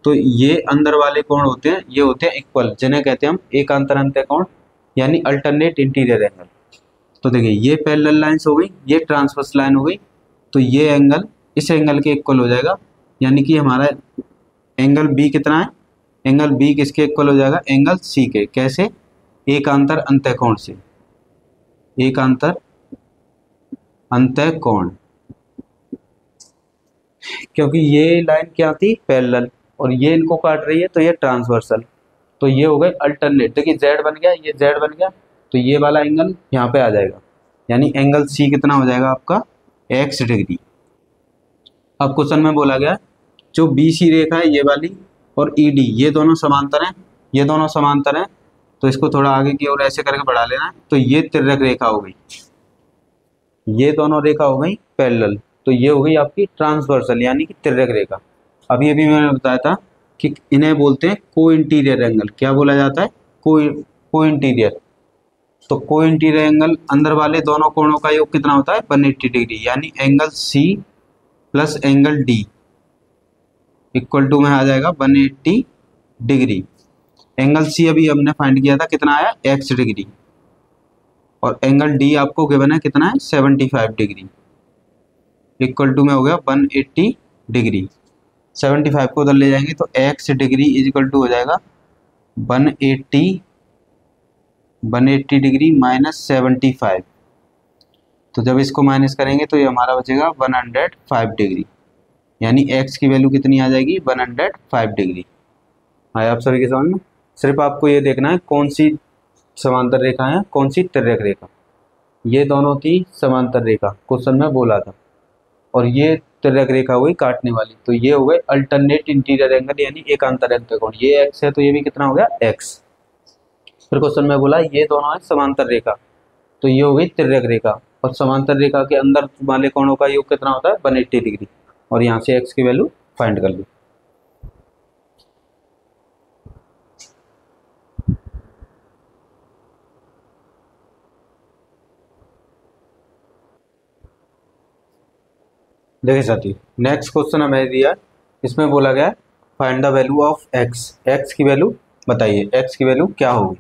तो ये अंदर वाले कोण होते हैं, ये होते हैं इक्वल, जिन्हें कहते हैं हम एकांतर अंतः कोण, यानी अल्टरनेट इंटीरियर एंगल। तो देखिए ये पैरेलल लाइंस हो गई, ये ट्रांसवर्स लाइन हो गई, तो ये एंगल इस एंगल के इक्वल हो जाएगा, यानी कि हमारा एंगल बी कितना है, एंगल बी किसके इक्वल हो जाएगा एंगल सी के। कैसे, एकांतर अंतः कोण से, एकांतर अंतः कोण, क्योंकि ये लाइन क्या थी पैरेलल और ये इनको काट रही है तो ये ट्रांसवर्सल, तो ये हो गए अल्टरनेट। देखिए जेड बन गया, ये जेड बन गया, तो ये वाला एंगल यहाँ पे आ जाएगा, यानी एंगल सी कितना हो जाएगा आपका x डिग्री। अब क्वेश्चन में बोला गया जो बी सी रेखा है ये वाली और ई डी ये दोनों समांतर हैं, ये दोनों समांतर हैं, तो इसको थोड़ा आगे की ओर ऐसे करके बढ़ा लेना है। तो ये तिर्यक रेखा हो गई, ये दोनों रेखा हो गई पैरेलल, तो ये हो गई आपकी ट्रांसवर्सल यानी कि तिर्यक रेखा। अभी अभी मैंने बताया था कि इन्हें बोलते हैं को इंटीरियर एंगल। क्या बोला जाता है? को इंटीरियर। तो को इंटीरियर एंगल अंदर वाले दोनों कोणों का योग कितना होता है? 180 डिग्री। यानी angle C plus angle D equal to में आ जाएगा 180 डिग्री। एंगल सी अभी हमने फाइंड किया था, कितना आया? x degree. और एंगल डी आपको गिवन है कितना है? 75 डिग्री। इक्वल टू में हो गया 180 डिग्री। 75 को उधर ले जाएंगे तो x degree is equal to हो जाएगा 180 डिग्री माइनस 75। तो जब इसको माइनस करेंगे तो ये हमारा बचेगा 105 डिग्री। यानी x की वैल्यू कितनी आ जाएगी? 105 डिग्री। आया आप सभी के समझ में? सिर्फ आपको ये देखना है कौन सी समांतर रेखा है, कौन सी तिर्यक रेखा। ये दोनों थी समांतर रेखा, क्वेश्चन में बोला था। और ये तिर्यक रेखा हुई काटने वाली। तो ये हो गए अल्टरनेट इंटीरियर एंगल यानी एकांतर अंतःकोण। ये x है तो ये भी कितना हो गया? x। फिर क्वेश्चन में बोला ये दोनों है समांतर रेखा, तो ये हो गई तिर्यक रेखा। और समांतर रेखा के अंदर वाले कोणों का योग कितना होता है? 180 डिग्री। और यहाँ से x की वैल्यू फाइंड कर लो। देखिए साथी, नेक्स्ट क्वेश्चन हमें दिया, इसमें बोला गया find the value of x। x की वैल्यू बताइए, x की वैल्यू क्या होगी।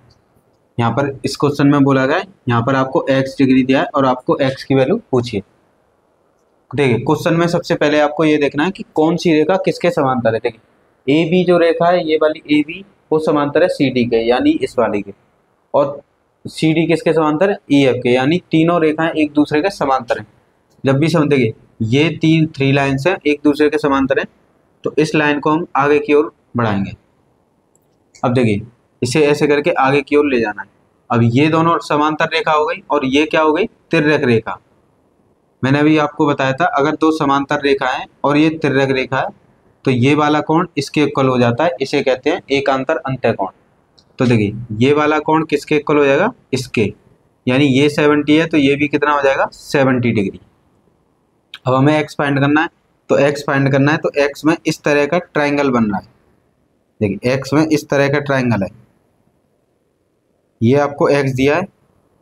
यहाँ पर इस क्वेश्चन में बोला गया, यहाँ पर आपको x डिग्री दिया है और आपको x की वैल्यू पूछिए। देखिए क्वेश्चन में सबसे पहले आपको ये देखना है कि कौन सी रेखा किसके समांतर है। देखिए ए बी जो रेखा है, ये वाली ए बी वो समांतर है सी डी के यानी इस वाली के। और सी डी किसके समांतर है? ई एफ के। यानी तीनों रेखाएं एक दूसरे के समांतर हैं। जब भी समझेंगे ये थ्री लाइन्स हैं एक दूसरे के समांतर हैं, तो इस लाइन को हम आगे की ओर बढ़ाएंगे। अब देखिए इसे ऐसे करके आगे की ओर ले जाना है। अब ये दोनों समांतर रेखा हो गई और ये क्या हो गई? तिर्यक रेखा। मैंने अभी आपको बताया था अगर दो समांतर रेखा है और ये तिर्यक रेखा है तो ये वाला कोण इसके इक्वल हो जाता है, इसे कहते हैं एकांतर अंतःकोण। तो देखिए ये वाला कोण किसके इक्वल हो जाएगा? इसके। यानी ये 70 है तो ये भी कितना हो जाएगा? 70 डिग्री। अब हमें x फाइंड करना है, तो x फाइंड करना है तो x में इस तरह का ट्राइंगल बन रहा है। देखिए x में इस तरह का ट्राइंगल है, ये आपको x दिया है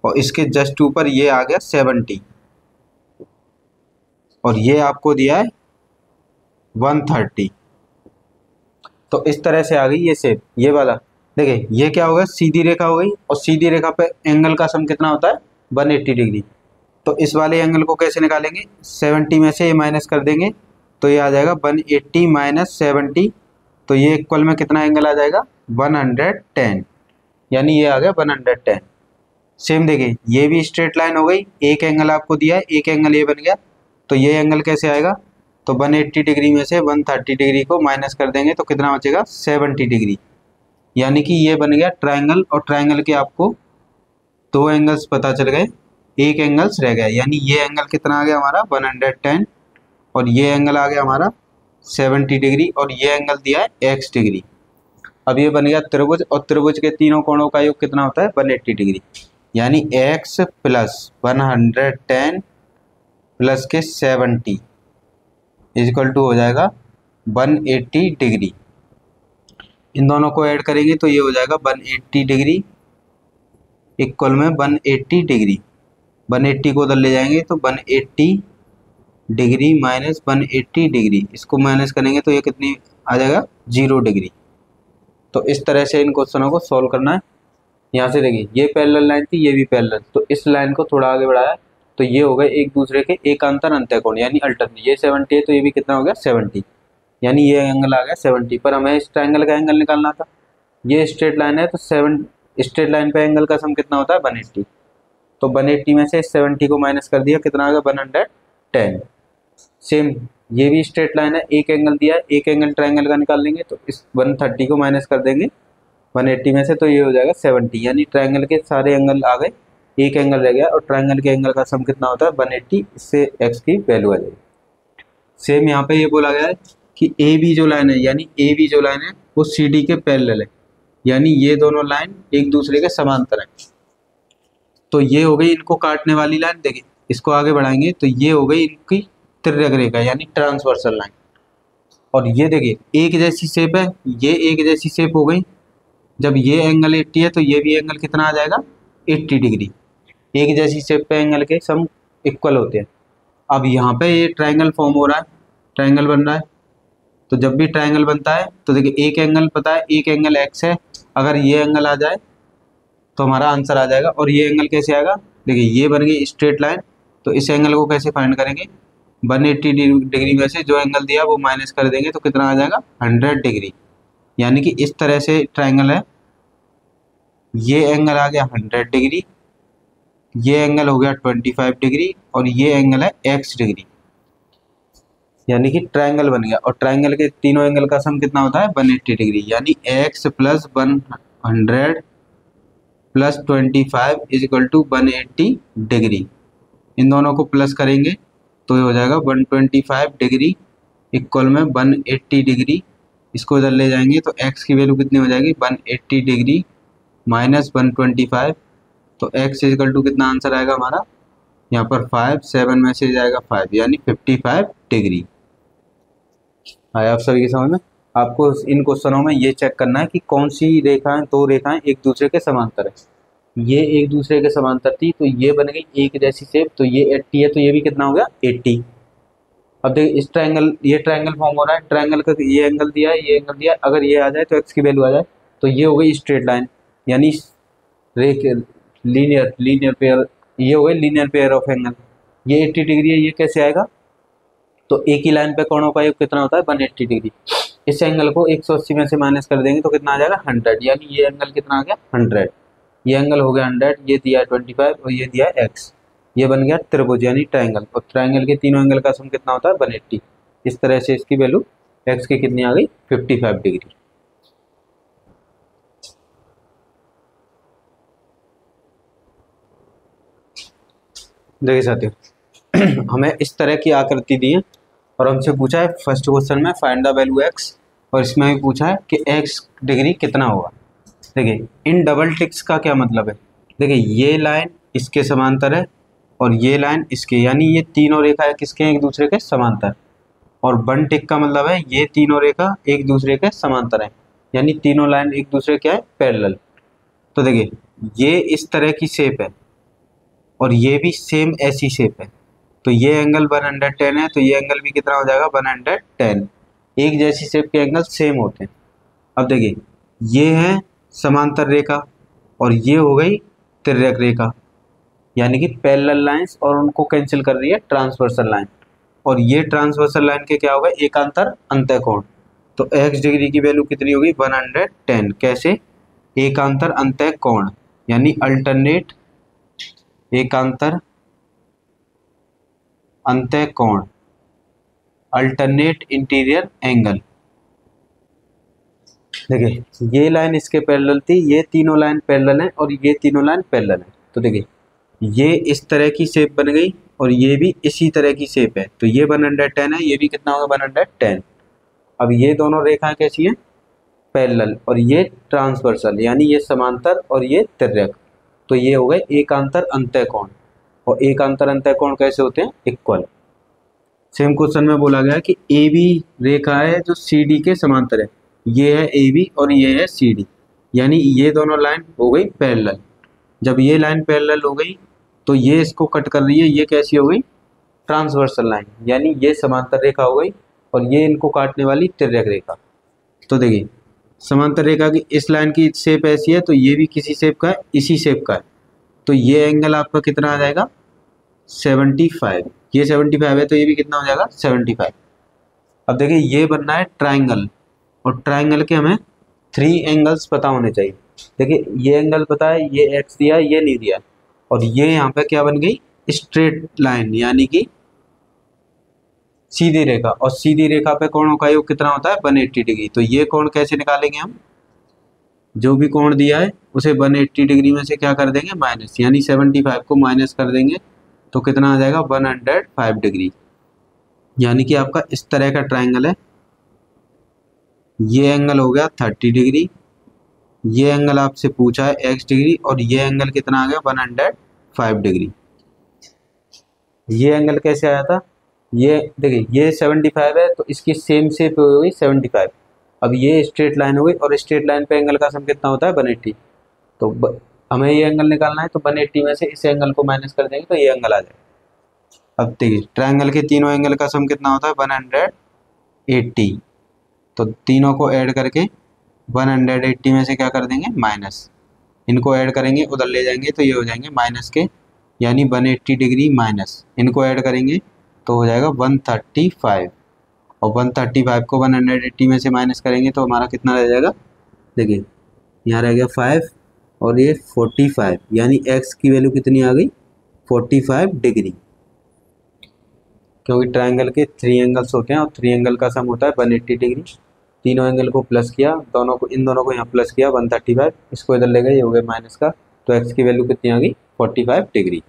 और इसके जस्ट ऊपर ये आ गया 70 और ये आपको दिया है 130। तो इस तरह से आ गई ये शेप, ये वाला। देखिए ये क्या होगा? सीधी रेखा हो गई और सीधी रेखा पे एंगल का सम कितना होता है? 180 डिग्री। तो इस वाले एंगल को कैसे निकालेंगे? 70 में से ये माइनस कर देंगे तो ये आ जाएगा 180 माइनस 70। तो ये इक्वल में कितना एंगल आ जाएगा? 110। यानी ये आ गया 110। सेम देखिए ये भी स्ट्रेट लाइन हो गई, एक एंगल आपको दिया है, एक एंगल ये बन गया। तो ये एंगल कैसे आएगा? तो 180 डिग्री में से 130 डिग्री को माइनस कर देंगे तो कितना बचेगा? 70 डिग्री। यानी कि ये बन गया ट्राइंगल। और ट्राइंगल के आपको दो एंगल्स पता चल गए, एक एंगल्स रह गया। यानी ये एंगल कितना आ गया हमारा? 110 और ये एंगल आ गया हमारा 70 डिग्री और ये एंगल दिया है x डिग्री। अब ये बन गया त्रिभुज और त्रिभुज के तीनों कोणों का योग कितना होता है? 180 डिग्री। यानी x प्लस 110 प्लस के 70 इक्वल टू हो जाएगा 180 डिग्री। इन दोनों को ऐड करेंगे तो ये हो जाएगा 180 डिग्री इक्वल में 180 डिग्री। 180 को उधर ले जाएंगे तो 180 डिग्री माइनस 180 डिग्री, इसको माइनस करेंगे तो ये कितनी आ जाएगा? 0 डिग्री। तो इस तरह से इन क्वेश्चनों को सॉल्व करना है। यहाँ से देखिए ये पैरेलल लाइन थी, ये भी पैरेलल, तो इस लाइन को थोड़ा आगे बढ़ाया तो ये हो गए एक दूसरे के एकांतर अंतःकोण यानी अल्टरनेट। ये 70 है तो ये भी कितना हो गया? 70। यानी ये एंगल आ गया 70। पर हमें इस ट्राइंगल का एंगल निकालना था। ये स्ट्रेट लाइन है तो स्ट्रेट लाइन पे एंगल का सम कितना होता है? 180। तो 180 में से 70 को माइनस कर दिया, कितना आ गया? 110। सेम ये भी स्ट्रेट लाइन है, एक एंगल दिया है, एक एंगल ट्राइंगल का निकाल लेंगे तो इस 130 को माइनस कर देंगे 180 में से तो ये हो जाएगा 70। यानी ट्राइंगल के सारे एंगल आ गए, एक एंगल रह गया और ट्राइंगल के एंगल का सम कितना होता है? 180। इससे x की वैल्यू आ जाएगी। सेम यहाँ पे ये बोला गया है कि ए बी जो लाइन है, यानी ए बी जो लाइन है वो सी डी के पैरेलल है, यानी ये दोनों लाइन एक दूसरे के समांतर है। तो ये हो गई इनको काटने वाली लाइन। देखिए इसको आगे बढ़ाएंगे तो ये हो गई इनकी तिर्यक रेखा यानी ट्रांसवर्सल लाइन। और ये देखिए एक जैसी शेप है, ये एक जैसी शेप हो गई। जब ये एंगल 80 है तो ये भी एंगल कितना आ जाएगा, 80 डिग्री। एक जैसी शेप पे एंगल के सम इक्वल होते हैं। अब यहाँ पे ये ट्रायंगल फॉर्म हो रहा है, ट्रायंगल बन रहा है। तो जब भी ट्रायंगल बनता है तो देखिए एक एंगल पता है, एक एंगल एक्स है, अगर ये एंगल आ जाए तो हमारा आंसर आ जाएगा। और ये एंगल कैसे आएगा, देखिए ये बन गई स्ट्रेट लाइन, तो इस एंगल को कैसे फाइंड करेंगे, 180 डिग्री में से जो एंगल दिया वो माइनस कर देंगे तो कितना आ जाएगा, 100 डिग्री। यानी कि इस तरह से ट्रायंगल है, ये एंगल आ गया 100 डिग्री, ये एंगल हो गया 25 डिग्री, और ये एंगल है x डिग्री। यानी कि ट्रायंगल बन गया। और ट्रायंगल के तीनों एंगल का सम कितना होता है, 180 डिग्री। यानी x plus 100 plus 25 is equal to 180 degree. इन दोनों को प्लस करेंगे तो ये हो जाएगा 125 डिग्री इक्वल में 180 डिग्री। इसको इधर ले जाएंगे तो x की वैल्यू कितनी हो जाएगी, 180 डिग्री माइनस 125। तो x इक्वल टू कितना आंसर आएगा हमारा, यहाँ पर 5, 7 में से जाएगा 5, यानी 55 डिग्री। आया आप सभी की समझ में। आपको इन क्वेश्चनों में ये चेक करना है कि कौन सी रेखाएं, दो रेखाएं एक दूसरे के समांतर है। ये एक दूसरे के समांतर थी तो ये बन गई एक जैसी शेप, तो ये 80 है तो ये भी कितना हो गया, 80। अब देखिए इस ट्रायंगल, ये ट्रायंगल फॉर्म हो रहा है, ट्रायंगल का ये एंगल दिया है, ये एंगल दिया है, अगर ये आ जाए तो एक्स की वैल्यू आ जाए तो ये हो गई स्ट्रेट लाइन, यानी लीनियर पेयर, ये हो गई लीनियर पेयर ऑफ एंगल। ये 80 डिग्री है, ये कैसे आएगा, तो एक ही लाइन पे कोणों का योग कितना होता है, 180 डिग्री। इस एंगल को 180 में से माइनस कर देंगे तो कितना आ जाएगा, 100। यानी ये एंगल कितना आ गया, 100। ये एंगल हो गया 100, ये दिया है 25 और ये दिया है x। ये बन गया त्रिभुज यानी ट्रायंगल। और ट्रायंगल के तीनों एंगल का सम कितना होता है, 180। इस तरह से इसकी वैल्यू x की कितनी आ गई, 55 डिग्री। देखिए साथियों हमें इस तरह की आकृति दी है और हमसे पूछा है फर्स्ट क्वेश्चन में फाइंड द वैल्यू x, और इसमें भी पूछा है कि x डिग्री कितना होगा। देखिए इन डबल टिक्स का क्या मतलब है, देखिए ये लाइन इसके समांतर है और ये लाइन इसके, यानी ये तीनों रेखा किसके हैं, एक दूसरे के समांतर। और वन टिक का मतलब है ये तीनों रेखा एक दूसरे के समांतर है, यानी तीनों लाइन एक दूसरे के है पैरेलल। तो देखिए ये इस तरह की शेप है और ये भी सेम ऐसी शेप है, तो ये एंगल 110 है तो ये एंगल भी कितना हो जाएगा, 110। एक जैसी शेप के एंगल सेम होते हैं। अब देखिए ये है समांतर रेखा और ये हो गई तिर्यक रेखा, यानी कि पैरेलल लाइंस, और उनको कैंसिल कर रही है ट्रांसवर्सल लाइन। और ये ट्रांसवर्सल लाइन के क्या होगा, एकांतर अंतःकोण। तो x डिग्री की वैल्यू कितनी होगी, 110। कैसे, एकांतर अंतःकोण यानी अल्टरनेट एकांतर अंतःकोण, अल्टरनेट इंटीरियर एंगल। देखिए ये लाइन इसके पैरेलल थी, ये तीनों लाइन पैरेलल है और ये तीनों लाइन पैरेलल है। तो देखिए ये इस तरह की शेप बन गई और ये भी इसी तरह की शेप है, तो ये 110 है, ये भी कितना होगा, 110। अब ये दोनों रेखाएं कैसी हैं, पैरेलल, और ये ट्रांसवर्सल यानी ये समांतर और ये तिर्यक। तो ये हो गए एकांतर अंतःकोण। और एकांतर अंतःकोण कैसे होते हैं, इक्वल। सेम क्वेश्चन में बोला गया कि ए बी रेखा है जो सी डी के समांतर है, ये है ए बी और ये है सी डी, यानी ये दोनों लाइन हो गई पैरेलल। जब ये लाइन पैरेलल हो गई तो ये इसको कट कर रही है, ये कैसी हो गई, ट्रांसवर्सल लाइन, यानी ये समांतर रेखा हो गई और ये इनको काटने वाली तिर्यक रेखा। तो देखिए समांतर रेखा की इस लाइन की शेप ऐसी है तो ये भी किसी शेप का है, इसी शेप का है, तो ये एंगल आपका कितना आ जाएगा, 75। ये 75 है तो ये भी कितना हो जाएगा, 75। अब देखिए ये बनना है ट्राइंगल, और ट्राइंगल के हमें 3 एंगल्स पता होने चाहिए। देखिए ये एंगल पता है, ये एक्स दिया है, ये नहीं दिया, और ये यहाँ पे क्या बन गई, स्ट्रेट लाइन यानी कि सीधी रेखा। और सीधी रेखा पे कोणों का योग कितना होता है, 180 डिग्री। तो ये कोण कैसे निकालेंगे हम, जो भी कोण दिया है उसे 180 डिग्री में से क्या कर देंगे, माइनस, यानी 75 को माइनस कर देंगे तो कितना आ जाएगा, 105 डिग्री। यानी कि आपका इस तरह का ट्राइंगल है, ये एंगल हो गया 30 डिग्री, ये एंगल आपसे पूछा है x डिग्री, और ये एंगल कितना आ गया, 105 डिग्री। ये एंगल कैसे आया था, ये देखिए ये 75 है तो इसकी सेम शेप हो गई 75। अब ये स्ट्रेट लाइन हो गई और स्ट्रेट लाइन पे एंगल का सम कितना होता है 180। तो हमें ये एंगल निकालना है तो 180 में से इस एंगल को माइनस कर देंगे तो ये एंगल आ जाएगा। अब देखिए ट्रायंगल के तीनों एंगल का सम कितना होता है 180। तो तीनों को ऐड करके 180 में से क्या कर देंगे माइनस, इनको ऐड करेंगे उधर ले जाएंगे तो ये हो जाएंगे माइनस के, यानी 180 डिग्री माइनस, इनको ऐड करेंगे तो हो जाएगा 135। और 135 को 180 में से माइनस करेंगे तो हमारा कितना रह जाएगा, देखिए यहाँ रह गया 5 और ये 45, यानी x की वैल्यू कितनी आ गई 45 डिग्री। क्योंकि ट्रायंगल के 3 एंगल्स होते हैं और 3 एंगल का सम होता है 180 डिग्री। तीनों एंगल को प्लस किया, दोनों को इन दोनों को यहाँ प्लस किया 135, इसको इधर ले गए ये हो गया माइनस का, तो x की वैल्यू कितनी आ गई 45 डिग्री।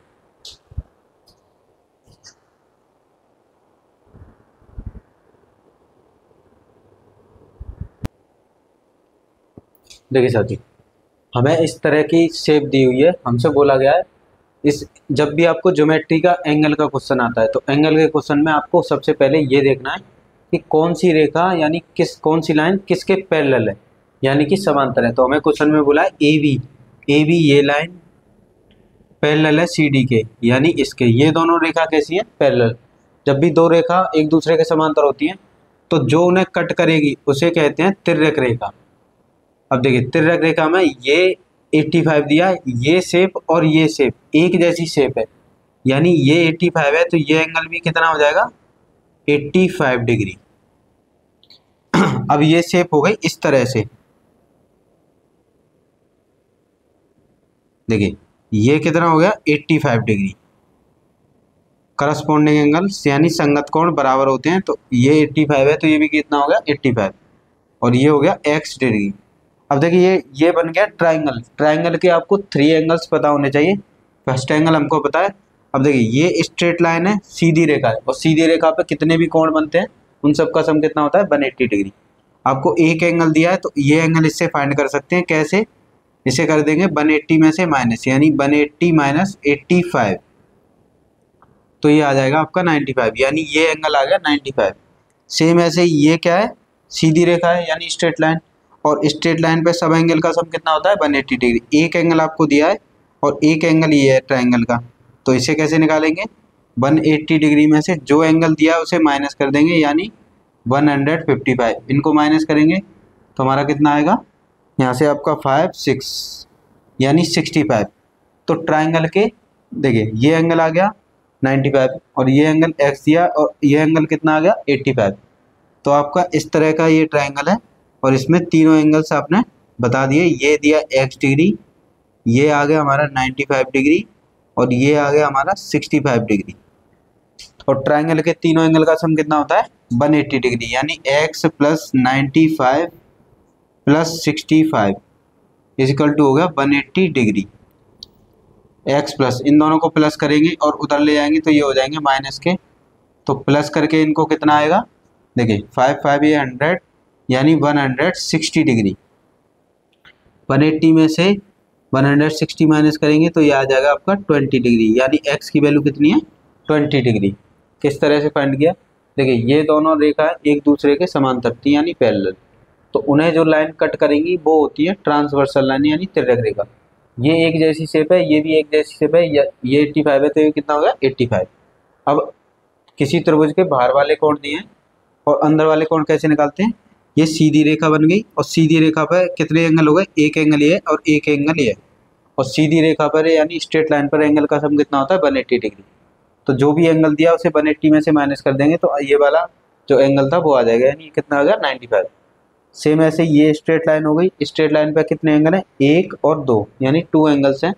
देखिए साथी, हमें इस तरह की शेप दी हुई है, हमसे बोला गया है इस जब भी आपको ज्योमेट्री का एंगल का क्वेश्चन आता है तो एंगल के क्वेश्चन में आपको सबसे पहले ये देखना है कि कौन सी रेखा यानी कौन सी लाइन किसके पैरेलल है, यानी कि समांतर है। तो हमें क्वेश्चन में बोला है ए बी ये लाइन पैरेलल है सी डी के, यानी इसके ये दोनों रेखा कैसी है पैरेलल। जब भी दो रेखा एक दूसरे के समांतर होती हैं तो जो उन्हें कट करेगी उसे कहते हैं तिर्यक रेखा। अब देखिए तिर्यक रेखा में ये 85 दिया, ये शेप और ये शेप एक जैसी शेप है, यानी ये 85 है तो ये एंगल भी कितना हो जाएगा 85 डिग्री। अब ये शेप हो गई इस तरह से, देखिए ये कितना हो गया 85 डिग्री। करस्पॉन्डिंग एंगल्स यानी संगत कोण बराबर होते हैं, तो ये 85 है तो ये भी कितना हो गया 85 और ये हो गया x डिग्री। अब देखिए ये बन गया ट्राइंगल। ट्राइंगल के आपको 3 एंगल्स पता होने चाहिए। फर्स्ट एंगल हमको पता है। अब देखिए ये स्ट्रेट लाइन है, सीधी रेखा है, और सीधी रेखा पे कितने भी कोण बनते हैं उन सब का सम कितना होता है 180 डिग्री। आपको एक एंगल दिया है तो ये एंगल इससे फाइंड कर सकते हैं। कैसे, इसे कर देंगे 180 में से माइनस, यानी 180 माइनस 85, तो ये आ जाएगा आपका 95, यानी ये एंगल आ गया 95। सेम ऐसे ये क्या है सीधी रेखा है यानी स्ट्रेट लाइन, और स्ट्रेट लाइन पे सब एंगल का सम कितना होता है 180 डिग्री। एक एंगल आपको दिया है और एक एंगल ये है ट्रायंगल का, तो इसे कैसे निकालेंगे 180 डिग्री में से जो एंगल दिया है उसे माइनस कर देंगे, यानी 155। इनको माइनस करेंगे तो हमारा कितना आएगा, यहाँ से आपका 5 6 यानी 65। तो ट्रायंगल के देखिए ये एंगल आ गया 95 और ये एंगल x दिया और ये एंगल कितना आ गया 85। तो आपका इस तरह का ये ट्रायंगल है और इसमें तीनों एंगल्स आपने बता दिए। ये दिया x डिग्री, ये आ गया हमारा 95 डिग्री और ये आ गया हमारा 65 डिग्री। और ट्रायंगल के तीनों एंगल का सम कितना होता है 180 डिग्री, यानी x plus 95 plus 65 equal to हो गया 180 डिग्री। x प्लस इन दोनों को प्लस करेंगे और उधर ले जाएंगे तो ये हो जाएंगे माइनस के, तो प्लस करके इनको कितना आएगा, देखिए 5 5 ये 100 यानी 160 डिग्री। 180 में से 160 माइनस करेंगे तो ये आ जाएगा आपका 20 डिग्री, यानी x की वैल्यू कितनी है 20 डिग्री। किस तरह से फाइंड किया, देखिए ये दोनों रेखा एक दूसरे के समांतर थी यानी पैरेलल, तो उन्हें जो लाइन कट करेंगी वो होती है ट्रांसवर्सल लाइन यानी तिर्यक रेखा। ये एक जैसी शेप है, ये भी एक जैसी शेप है, ये 85 है तो ये कितना हो गया 85। अब किसी त्रिभुज के बाहर वाले कोण दिए हैं और अंदर वाले कोण कैसे निकालते हैं, ये सीधी रेखा बन गई और सीधी रेखा पर कितने एंगल हो गए, एक एंगल ये और एक एंगल ये, और सीधी रेखा पर यानी स्ट्रेट लाइन पर एंगल का सम कितना होता है 180 डिग्री। तो जो भी एंगल दिया उसे 180 में से माइनस कर देंगे तो ये वाला जो एंगल था वो आ जाएगा, यानी कितना आ गया 95। सेम ऐसे ये स्ट्रेट लाइन हो गई, स्ट्रेट लाइन पे कितने एंगल हैं 1 और 2 यानी 2 एंगल्स हैं,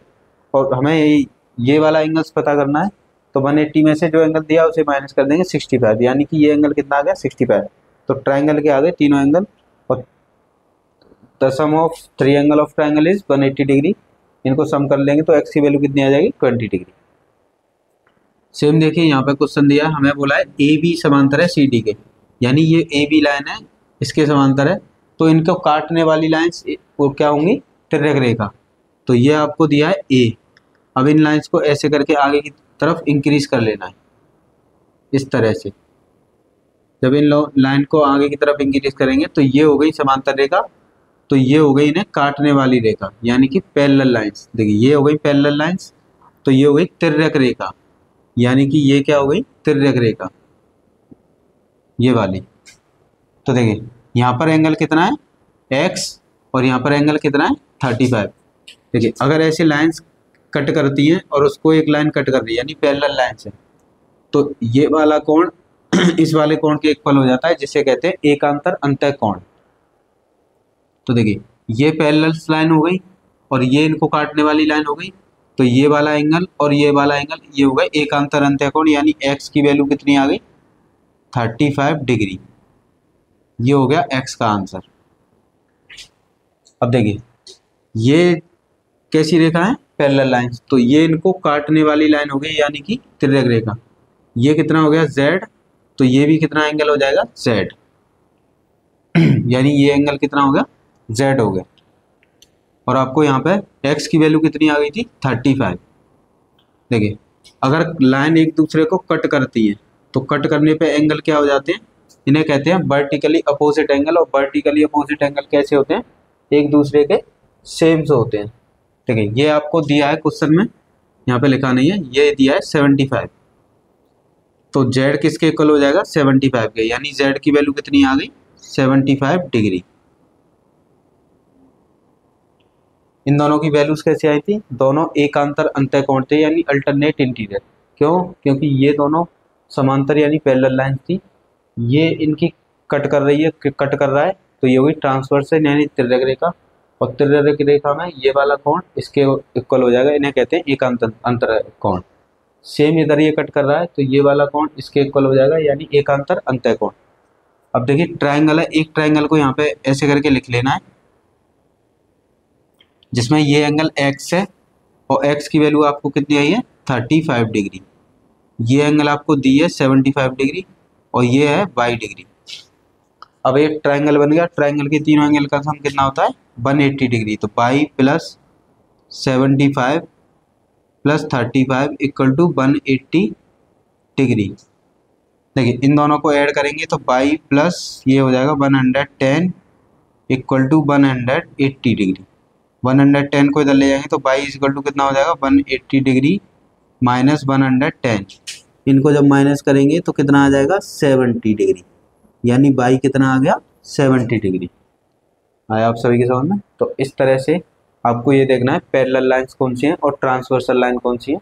और हमें ये वाला एंगल्स पता करना है। तो 180 में से जो एंगल दिया उसे माइनस कर देंगे 65, यानी कि ये एंगल कितना आ गया 65। तो ट्रायंगल के आगे तीनों एंगल, और the sum of 3 angle of triangle is 180 degree. इनको सम कर लेंगे तो x की वैल्यू कितनी आ जाएगी 20 डिग्री। सेम देखिए यहाँ पे क्वेश्चन दिया है, हमें बोला है ए बी समांतर है सी डी के, यानी ये ए बी लाइन है इसके समांतर है, तो इनको काटने वाली लाइंस वो क्या होंगी तिर्यक रेखा। तो ये आपको दिया है ए। अब इन लाइंस को ऐसे करके आगे की तरफ इंक्रीज कर लेना है, इस तरह से। जब इन लाइन को आगे की तरफ इंक्रीज करेंगे तो ये हो गई समांतर रेखा, तो ये हो गई इन्हें काटने वाली रेखा यानी कि पैरेलल लाइंस। देखिए ये हो गई पैरेलल लाइंस, तो ये हो गई तिर्यक रेखा यानी कि ये क्या हो गई तिर्यक रेखा, ये वाली। तो देखिए यहाँ पर एंगल कितना है x और यहाँ पर एंगल कितना है 35। देखिए अगर ऐसी लाइंस कट करती हैं और उसको एक लाइन कट कर रही है यानी पैरेलल लाइन से, तो ये वाला कोण इस वाले कोण के इक्वल हो जाता है, जिसे कहते हैं एकांतर अंतः कोण। तो देखिए ये पैरेलल लाइन हो गई और ये इनको काटने वाली लाइन हो गई, तो ये वाला एंगल और ये वाला एंगल ये हो गए एकांतर अंतः कोण, यानी x की वैल्यू कितनी आ गई 35 डिग्री। ये हो गया x का आंसर। अब देखिए ये कैसी रेखा है पैरेलल लाइंस, तो ये इनको काटने वाली लाइन हो गई यानी कि तिर्यक रेखा। ये कितना हो गया z, तो ये भी कितना एंगल हो जाएगा z यानी ये एंगल कितना हो गया z हो गया। और आपको यहाँ पे x की वैल्यू कितनी आ गई थी 35। देखिए अगर लाइन एक दूसरे को कट करती है तो कट करने पे एंगल क्या हो जाते हैं, इन्हें कहते हैं वर्टिकली अपोजिट एंगल। और वर्टिकली अपोजिट एंगल कैसे होते हैं, एक दूसरे के सेम से होते हैं। देखिए ये आपको दिया है क्वेश्चन में, यहाँ पे लिखा नहीं है, ये दिया है 75, तो z किसके इक्वल हो जाएगा 75 के, यानी z की वैल्यू कितनी आ गई 75 डिग्री। इन दोनों की वैल्यूज कैसे आई थी, दोनों एकांतर अंतः कोण थे यानी अल्टरनेट इंटीरियर। क्यों, क्योंकि ये दोनों समांतर यानी पैरेलल लाइन थी, ये इनकी कट कर रही है, कट कर रहा है, तो ये हुई ट्रांसवर्सल यानी तिर्यक रेखा। और तिर्यक रेखा में ये वाला कोण इसके इक्वल हो जाएगा, इन्हें कहते हैं एकांतर अंतर कोण। सेम इधर ये कट कर रहा है तो ये वाला कोण इसके इक्वल हो जाएगा यानी एकांतर अंतः कोण। अब देखिए ट्रायंगल है, एक ट्रायंगल को यहाँ पे ऐसे करके लिख लेना है जिसमें ये एंगल x है और x की वैल्यू आपको कितनी आई है 35 डिग्री, ये एंगल आपको दी है 75 डिग्री और ये है 22 डिग्री। अब एक ट्रायंगल बन गया, ट्रायंगल के तीनों एंगल का सम कितना होता है 180 डिग्री। तो 22 plus 75 plus 35 equal to 180 degree. देखिए इन दोनों को ऐड करेंगे तो 22 प्लस ये हो जाएगा 110 इक्वल टू 180 डिग्री। 110 को इधर ले जाएंगे तो 22 इक्वल टू कितना हो जाएगा 180 डिग्री माइनस 110, इनको जब माइनस करेंगे तो कितना आ जाएगा 70 डिग्री, यानी बाई कितना आ गया 70 डिग्री। आया आप सभी के समझ में। तो इस तरह से आपको ये देखना है पैरेलल लाइंस कौन सी हैं और ट्रांसवर्सल लाइन कौन सी है।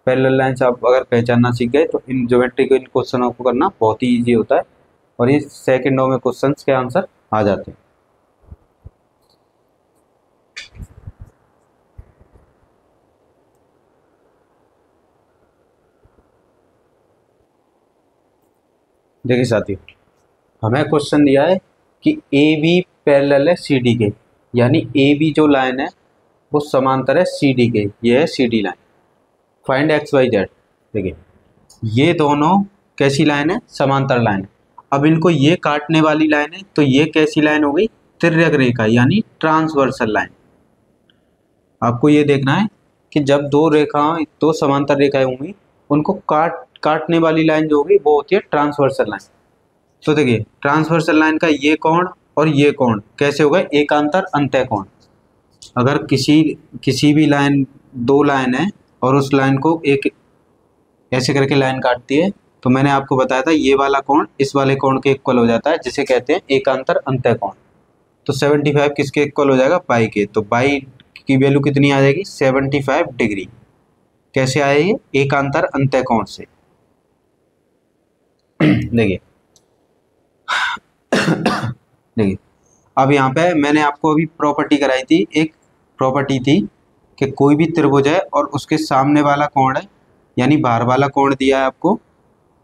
पैरेलल लाइंस आप अगर पहचानना सीख गए तो इन ज्योमेट्री को इन क्वेश्चनों को करना बहुत ही ईजी होता है और ये सेकंडों में क्वेश्चन के आंसर आ जाते हैं। देखिए साथियों, हमें क्वेश्चन दिया है कि ए बी पैरेलल है सी डी के, यानी ए बी जो लाइन है वो समांतर है सी डी के, ये है C D line. Find x y z. देखिए ये दोनों कैसी लाइन है समांतर लाइन है। अब इनको ये काटने वाली लाइन है तो ये कैसी लाइन हो गई तिर्यक रेखा यानी ट्रांसवर्सल लाइन। आपको ये देखना है कि जब दो समांतर रेखाएं होंगी उनको काटने वाली लाइन जो होगी वो होती है ट्रांसवर्सल लाइन। तो देखिए ट्रांसवर्सल लाइन का ये कोण और ये कोण कैसे होगा एकांतर अंतः कोण। अगर किसी भी लाइन, दो लाइन है और उस लाइन को एक ऐसे करके लाइन काटती है तो मैंने आपको बताया था ये वाला कोण इस वाले कोण के इक्वल हो जाता है, जिसे कहते हैं एकांतर अंतः कोण। तो 75 किसके इक्वल हो जाएगा बाई के, तो बाई की वैल्यू कितनी आ जाएगी 75 डिग्री। कैसे आए ये एकांतर अंतः कोण से। देखिए देखिए अब यहाँ पे मैंने आपको अभी प्रॉपर्टी कराई थी, एक प्रॉपर्टी थी कि कोई भी त्रिभुज है और उसके सामने वाला कोण है यानी बाहर वाला कोण दिया है आपको,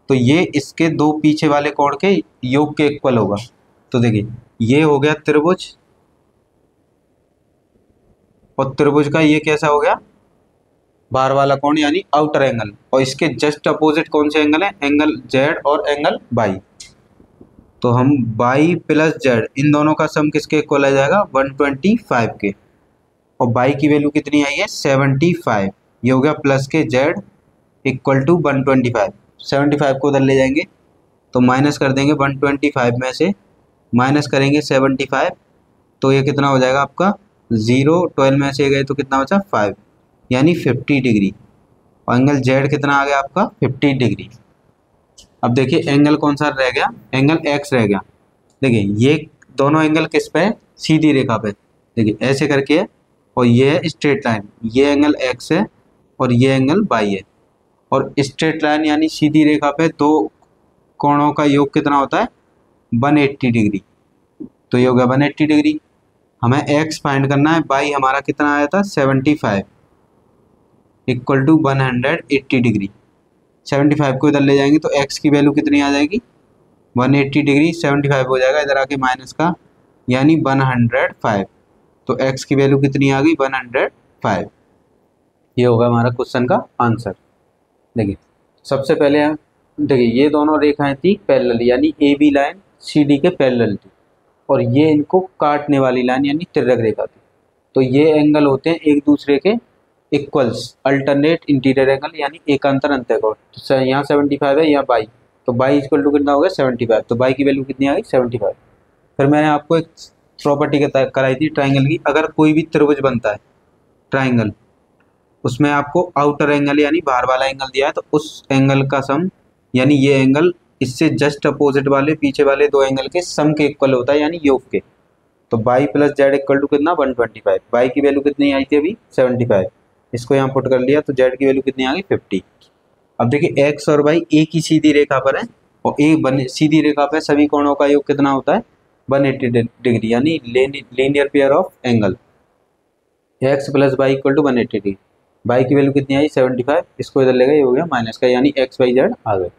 तो ये इसके दो पीछे वाले कोण के योग के इक्वल होगा। तो देखिए ये हो गया त्रिभुज और त्रिभुज का ये कैसा हो गया बाहर वाला कोण यानी आउटर एंगल, और इसके जस्ट अपोजिट कौन से एंगल है एंगल जेड और एंगल बाई। तो हम बाई प्लस जेड इन दोनों का सम किसके इक्वल आ जाएगा 125 के, और बाई की वैल्यू कितनी आई है 75, ये हो गया प्लस के जेड इक्वल टू 125। 75 को उधर ले जाएंगे तो माइनस कर देंगे 125 में से, माइनस करेंगे 75, तो ये कितना हो जाएगा आपका 0, 12 में से गए तो कितना बचा 5, यानी 50 डिग्री। और एंगल जेड कितना आ गया आपका 50 डिग्री। अब देखिए एंगल कौन सा रह गया, एंगल एक्स रह गया। देखिए ये दोनों एंगल किस पे है, सीधी रेखा पे, देखिए ऐसे करके है, और ये है स्ट्रेट लाइन, ये एंगल एक्स है और ये एंगल वाई है। और स्ट्रेट लाइन यानी सीधी रेखा पे दो कोणों का योग कितना होता है 180 डिग्री, तो ये हो गया 180 डिग्री। हमें एक्स फाइंड करना है, वाई हमारा कितना आया था 75 इक्वल टू 180 डिग्री। 75 को इधर ले जाएंगे तो एक्स की वैल्यू कितनी आ जाएगी 180 डिग्री, 75 हो जाएगा इधर आके माइनस का, यानी 105। तो एक्स की वैल्यू कितनी आ गई 105। ये होगा हमारा क्वेश्चन का आंसर। देखिए सबसे पहले देखिए ये दोनों रेखाएं थी पैरेलल, यानी A B line C D के पैरेलल थी, और ये इनको काटने वाली लाइन यानी तिर्यक रेखा थी। तो ये एंगल होते हैं एक दूसरे के इक्वल्स, अल्टरनेट इंटीरियर एंगल यानी एकांतर अंतःकोण। तो यहाँ 75 है, यहाँ बाई, तो बाई इक्वल टू कितना होगा 75, तो बाई की वैल्यू कितनी आ गई 75। फिर मैंने आपको एक प्रॉपर्टी कराई थी ट्राइंगल की, अगर कोई भी त्रिभुज बनता है ट्राइंगल, उसमें आपको आउटर एंगल यानी बाहर वाला एंगल दिया है, तो उस एंगल का सम यानी ये एंगल इससे जस्ट अपोजिट वाले पीछे वाले दो एंगल के सम के इक्वल होता है, यानी योग के। तो y plus z equal to कितना 125। बाई की वैल्यू कितनी आई थी अभी 75, इसको यहाँ पुट कर लिया तो जेड की वैल्यू कितनी आ गई 50। अब देखिए एक्स और वाई एक ही सीधी रेखा पर है, और एक सीधी रेखा पर सभी कोणों का योग कितना होता है 180 डिग्री, यानी linear pair of angle. X plus y equal to 180 degree. Y की वैल्यू कितनी आई 75, इसको इधर ले गए, ये हो गया माइनस का, यानी एक्स वाई जेड आ गए।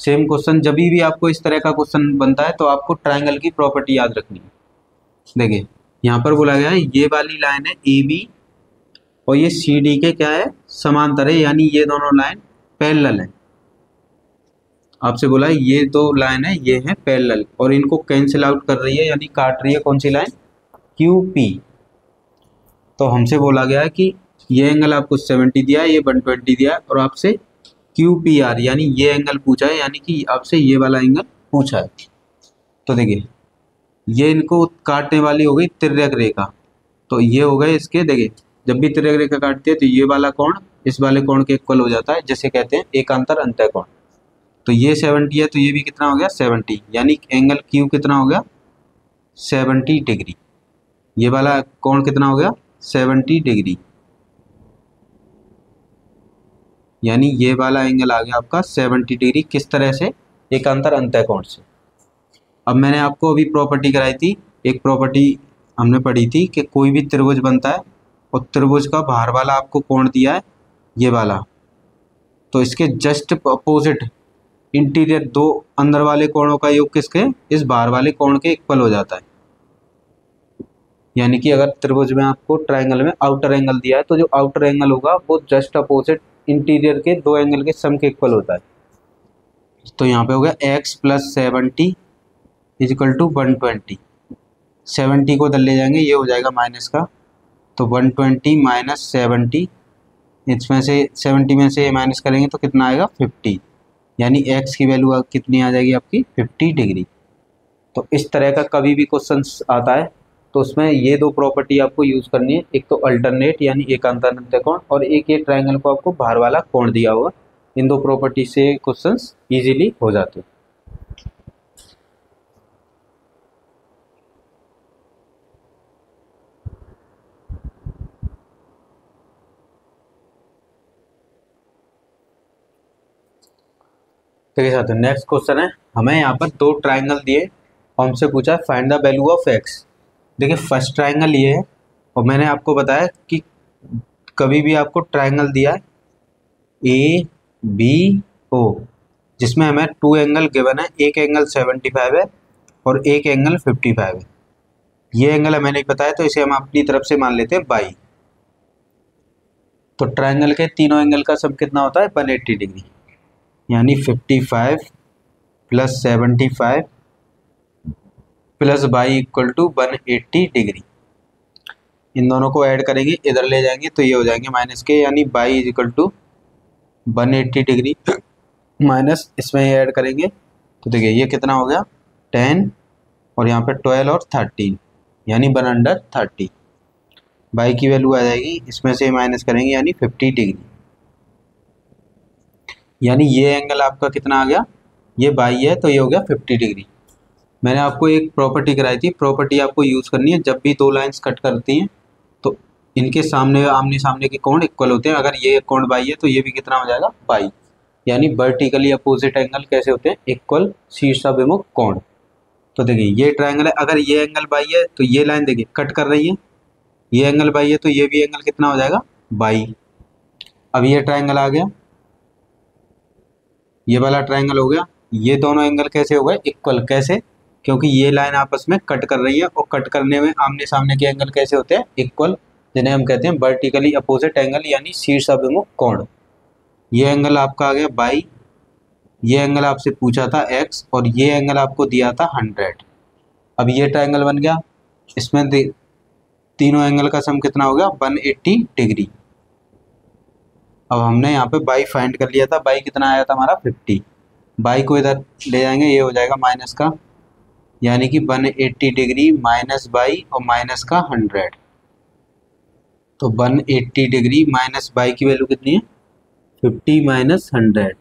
सेम क्वेश्चन जब भी आपको इस तरह का क्वेश्चन बनता है तो आपको ट्राइंगल की प्रॉपर्टी याद रखनी है। देखिए यहाँ पर बोला गया है ये वाली लाइन है ए बी और ये सी डी के क्या है समांतर है, यानी ये दोनों लाइन पैरेलल है। आपसे बोला है ये दो लाइन है, ये है पैरेलल, और इनको कैंसिल आउट कर रही है यानी काट रही है कौन सी लाइन क्यू पी। तो हमसे बोला गया है कि ये एंगल आपको 70 दिया है, ये 120 दिया है, और आपसे क्यू पी आर यानी ये एंगल पूछा है, यानी कि आपसे ये वाला एंगल पूछा है। तो देखिए ये इनको काटने वाली हो गई तिर्यक रेखा, तो ये हो गए इसके, देखिए जब भी तिर्यक रेखा काटती है तो ये वाला कोण इस वाले कोण के इक्वल हो जाता है, जिसे कहते हैं एकांतर अंतःकोण। तो ये 70 है तो ये भी कितना हो गया 70, यानी एंगल क्यू कितना हो गया 70 डिग्री। ये वाला कोण कितना हो गया 70 डिग्री, यानी ये वाला एंगल आ गया आपका 70 डिग्री। किस तरह से एकांतर अंतःकोण से। अब मैंने आपको अभी प्रॉपर्टी कराई थी, एक प्रॉपर्टी हमने पढ़ी थी कि कोई भी त्रिभुज बनता है और त्रिभुज का बाहर वाला आपको कोण दिया है ये वाला, तो इसके जस्ट अपोजिट इंटीरियर दो अंदर वाले कोणों का योग किसके इस बाहर वाले कोण के इक्वल हो जाता है। यानी कि अगर त्रिभुज में आपको ट्राइंगल में आउटर एंगल दिया है तो जो आउटर एंगल होगा वो जस्ट अपोजिट इंटीरियर के दो एंगल के सम के इक्वल होता है। तो यहाँ पे हो गया x प्लस 70 इजिकल टू 120। 70 को इधर ले जाएंगे, ये हो जाएगा माइनस का, तो 120 माइनस 70, इसमें से 70 में से माइनस करेंगे तो कितना आएगा 50, यानी x की वैल्यू कितनी आ जाएगी आपकी 50 डिग्री। तो इस तरह का कभी भी क्वेश्चन आता है तो उसमें ये दो प्रॉपर्टी आपको यूज़ करनी है, एक तो अल्टरनेट यानी एकांतर अंतःकोण, और एक ये ट्राइंगल को आपको बाहर वाला कोण दिया होगा। इन दो प्रॉपर्टी से क्वेश्चंस इजीली हो जाते हैं। ठीक है साथियों, नेक्स्ट क्वेश्चन है, हमें यहाँ पर दो ट्राइंगल दिए और हमसे पूछा है find the value of x. देखिए फर्स्ट ट्राइंगल ये है, और मैंने आपको बताया कि कभी भी आपको ट्राइंगल दिया है ए बी ओ, जिसमें हमें टू एंगल गिवन है, एक एंगल 75 है और एक एंगल 55 है। ये एंगल हमें नहीं पता है तो इसे हम अपनी तरफ से मान लेते हैं बाई। तो ट्राइंगल के तीनों एंगल का सम कितना होता है 180 डिग्री, यानी 55 plus 75 plus y equal to 180 degree. इन दोनों को ऐड करेंगे, इधर ले जाएंगे तो ये हो जाएंगे माइनस के, यानी y is equal to 180 degree minus इसमें ऐड करेंगे तो देखिए ये कितना हो गया 10 और यहाँ पे 12 और 13 यानी 1/30। बाई की वैल्यू आ जाएगी, इसमें से माइनस करेंगे यानी 50 डिग्री। यानी ये एंगल आपका कितना आ गया, ये बाई है तो ये हो गया 50 डिग्री। मैंने आपको एक प्रॉपर्टी कराई थी, प्रॉपर्टी आपको यूज़ करनी है जब भी दो लाइंस कट करती हैं तो इनके सामने आमने सामने के कोण इक्वल होते हैं। अगर ये कोण बाई है तो ये भी कितना हो जाएगा बाई। यानी वर्टिकली अपोजिट एंगल कैसे होते हैं, इक्वल शीर्षाभिमुख कोण। तो देखिए ये ट्रायंगल है, अगर ये एंगल बाई है तो ये लाइन देखिए कट कर रही है, ये एंगल बाई है तो ये भी एंगल कितना हो जाएगा बाई। अब ये ट्रायंगल आ गया, ये वाला ट्रायंगल हो गया, ये दोनों एंगल कैसे हो गए इक्वल, कैसे, क्योंकि ये लाइन आपस में कट कर रही है और कट करने में आमने सामने के एंगल कैसे होते हैं इक्वल, जिन्हें हम कहते हैं वर्टिकली अपोजिट एंगल यानी शीर्षाभिमुख कोण। ये एंगल आपका आ गया बाई, ये एंगल आपसे पूछा था x और ये एंगल आपको दिया था 100। अब ये ट्रायंगल बन गया, इसमें तीनों एंगल का सम कितना हो गया 180 डिग्री। अब हमने यहाँ पे बाई फाइंड कर लिया था, बाई कितना आया था हमारा 50। बाई को इधर ले जाएंगे, ये हो जाएगा माइनस का, यानी कि 180 डिग्री माइनस बाई और माइनस का 100। तो 180 डिग्री माइनस बाई की वैल्यू कितनी है 50 माइनस 100।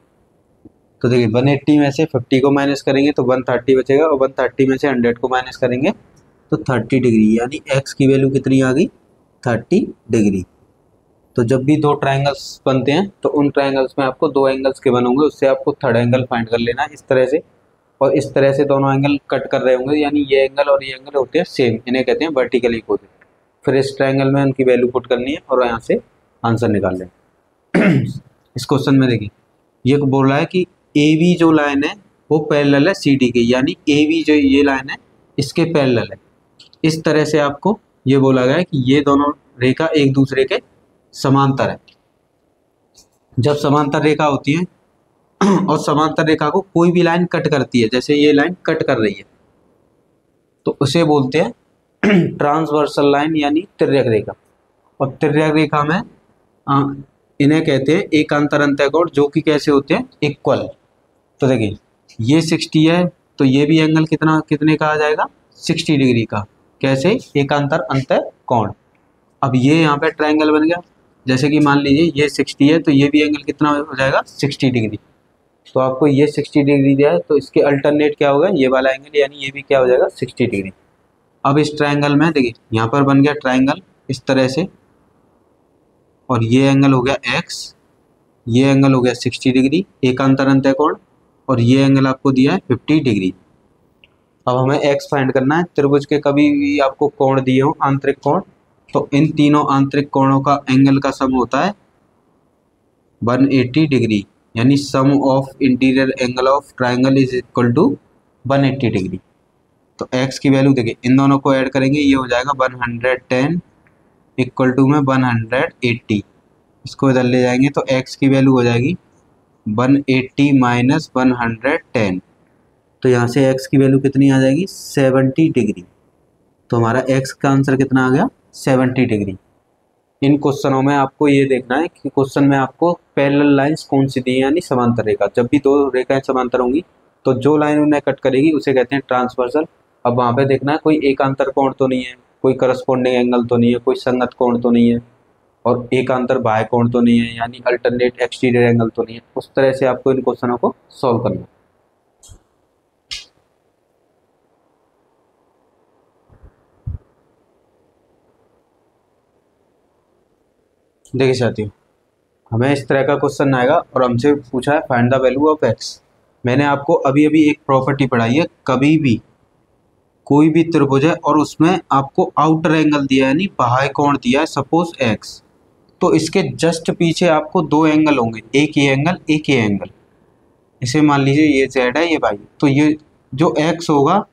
तो देखिए 180 में से 50 को माइनस करेंगे तो 130 बचेगा और 130 में से 100 को माइनस करेंगे तो 30 डिग्री, यानी x की वैल्यू कितनी आ गई 30 डिग्री। तो जब भी दो ट्रायंगल्स बनते हैं तो उन ट्रायंगल्स में आपको दो एंगल्स के बने होंगे, उससे आपको थर्ड एंगल फाइंड कर लेना है इस तरह से। और इस तरह से दोनों एंगल कट कर रहे होंगे, यानी ये एंगल और ये एंगल होते हैं सेम, इन्हें कहते हैं वर्टिकली अपोजिट। फिर इस ट्रायंगल में उनकी वैल्यू पुट करनी है और यहाँ से आंसर निकाल लें। इस क्वेश्चन में देखिए ये बोल रहा है कि ए बी जो लाइन है वो पैरेलल है सी डी के, यानी ए बी जो ये लाइन है इसके पैरेलल है। इस तरह से आपको ये बोला गया है कि ये दोनों रेखा एक दूसरे के समांतर है। जब समांतर रेखा होती है और समांतर रेखा को कोई भी लाइन कट करती है, जैसे ये लाइन कट कर रही है, तो उसे बोलते हैं ट्रांसवर्सल लाइन यानी तिर्यक रेखा। और तिर्यक रेखा में इन्हें कहते हैं एकांतर अंतःकोण, जो कि कैसे होते हैं इक्वल। तो देखिए ये 60 है तो ये भी एंगल कितने का आ जाएगा 60 डिग्री का, कैसे एकांतर अंतःकोण। अब ये यहाँ पे ट्रायंगल बन गया, जैसे कि मान लीजिए ये 60 है तो ये भी एंगल कितना हो जाएगा 60 डिग्री। तो आपको ये 60 डिग्री दिया है तो इसके अल्टरनेट क्या होगा ये वाला एंगल, यानी ये भी क्या हो जाएगा 60 डिग्री। अब इस ट्रायंगल में देखिए यहाँ पर बन गया ट्रायंगल इस तरह से, और ये एंगल हो गया x, ये एंगल हो गया 60 डिग्री एकांतर अंतःकोण, और ये एंगल आपको दिया है 50 डिग्री। अब हमें x फाइंड करना है। त्रिभुज के कभी भी आपको कोण दिए हो आंतरिक कोण, तो इन तीनों आंतरिक कोणों का एंगल का सम होता है 180 डिग्री, यानी sum of interior angle of triangle is equal to 180 degree. तो x की वैल्यू देखिए इन दोनों को ऐड करेंगे, ये हो जाएगा 110 इक्वल टू में 180। इसको इधर ले जाएंगे तो x की वैल्यू हो जाएगी 180 माइनस 110। तो यहाँ से x की वैल्यू कितनी आ जाएगी 70 डिग्री। तो हमारा x का आंसर कितना आ गया 70 डिग्री। इन क्वेश्चनों में आपको ये देखना है कि क्वेश्चन में आपको पैरेलल लाइंस कौन सी दी है, यानी समांतर रेखा। जब भी दो रेखाएं समांतर होंगी तो जो लाइन उन्हें कट करेगी उसे कहते हैं ट्रांसवर्सल। अब वहाँ पे देखना है कोई एकांतर कोण तो नहीं है, कोई करस्पॉन्डिंग एंगल तो नहीं है, कोई संगत कोण तो नहीं है, और एकांतर बाह्य कोण तो नहीं है, यानी अल्टरनेट एक्सटीरियर एंगल तो नहीं है। उस तरह से आपको इन क्वेश्चनों को सॉल्व करना है। देखिए साथियों, हमें इस तरह का क्वेश्चन आएगा और हमसे पूछा है find the value of x। मैंने आपको अभी अभी एक प्रॉपर्टी पढ़ाई है, कभी भी कोई भी त्रिभुज है और उसमें आपको आउटर एंगल दिया है यानी बाह्य कोण दिया है सपोज x, तो इसके जस्ट पीछे आपको दो एंगल होंगे, एक ये एंगल एक ये एंगल। इसे मान लीजिए ये z है ये y, तो ये जो x होगा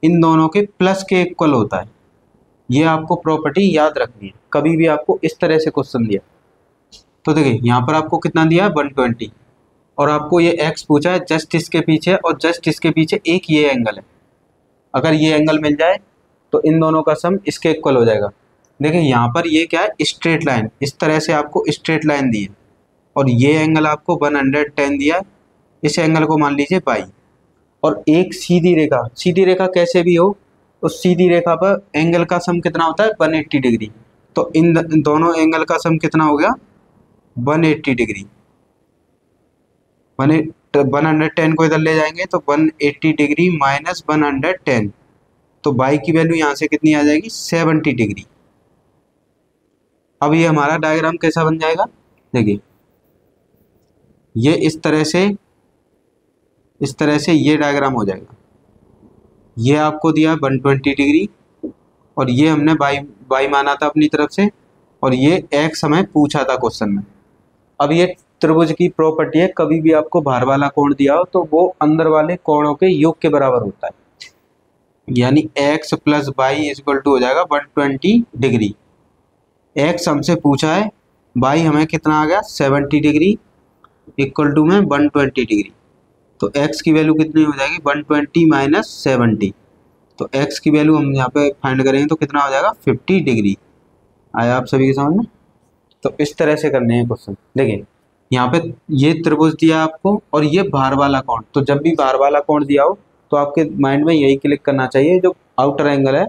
इन दोनों के प्लस के इक्वल होता है। ये आपको प्रॉपर्टी याद रखनी है, कभी भी आपको इस तरह से क्वेश्चन दिया तो देखिए यहाँ पर आपको कितना दिया है 120, और आपको ये x पूछा है जस्ट इसके पीछे, और जस्ट इसके पीछे एक ये एंगल है। अगर ये एंगल मिल जाए तो इन दोनों का सम इसके इक्वल हो जाएगा। देखिए यहाँ पर ये क्या है स्ट्रेट लाइन, इस तरह से आपको स्ट्रेट लाइन दी है, और ये एंगल आपको 110 दिया है, इस एंगल को मान लीजिए बाई, और एक सीधी रेखा कैसे भी हो, उस सीधी रेखा पर एंगल का सम कितना होता है 180 डिग्री। तो इन दोनों एंगल का सम कितना हो गया 180 डिग्री। 110 को इधर ले जाएंगे तो 180 डिग्री माइनस 110, तो बाई की वैल्यू यहाँ से कितनी आ जाएगी 70 डिग्री। अब ये हमारा डायग्राम कैसा बन जाएगा, देखिए ये इस तरह से ये डायग्राम हो जाएगा। ये आपको दिया 120 डिग्री और ये हमने बाई माना था अपनी तरफ से, और ये एक्स हमें पूछा था क्वेश्चन में। अब ये त्रिभुज की प्रॉपर्टी है, कभी भी आपको बाहर वाला कोण दिया हो तो वो अंदर वाले कोणों के योग के बराबर होता है, यानी x plus y equal to हो जाएगा 120 डिग्री। x हमसे पूछा है, बाई हमें कितना आ गया 70 डिग्री, इक्वल टू में 120 डिग्री। तो x की वैल्यू कितनी हो जाएगी 120 माइनस 70, तो x की वैल्यू हम यहाँ पे फाइंड करेंगे तो कितना हो जाएगा 50 डिग्री। आया आप सभी के समझ में। तो इस तरह से करने हैं क्वेश्चन। देखिए यहाँ पे ये त्रिभुज दिया आपको और ये बाहर वाला कोण, तो जब भी बाहर वाला कोण दिया हो तो आपके माइंड में यही क्लिक करना चाहिए, जो आउटर एंगल है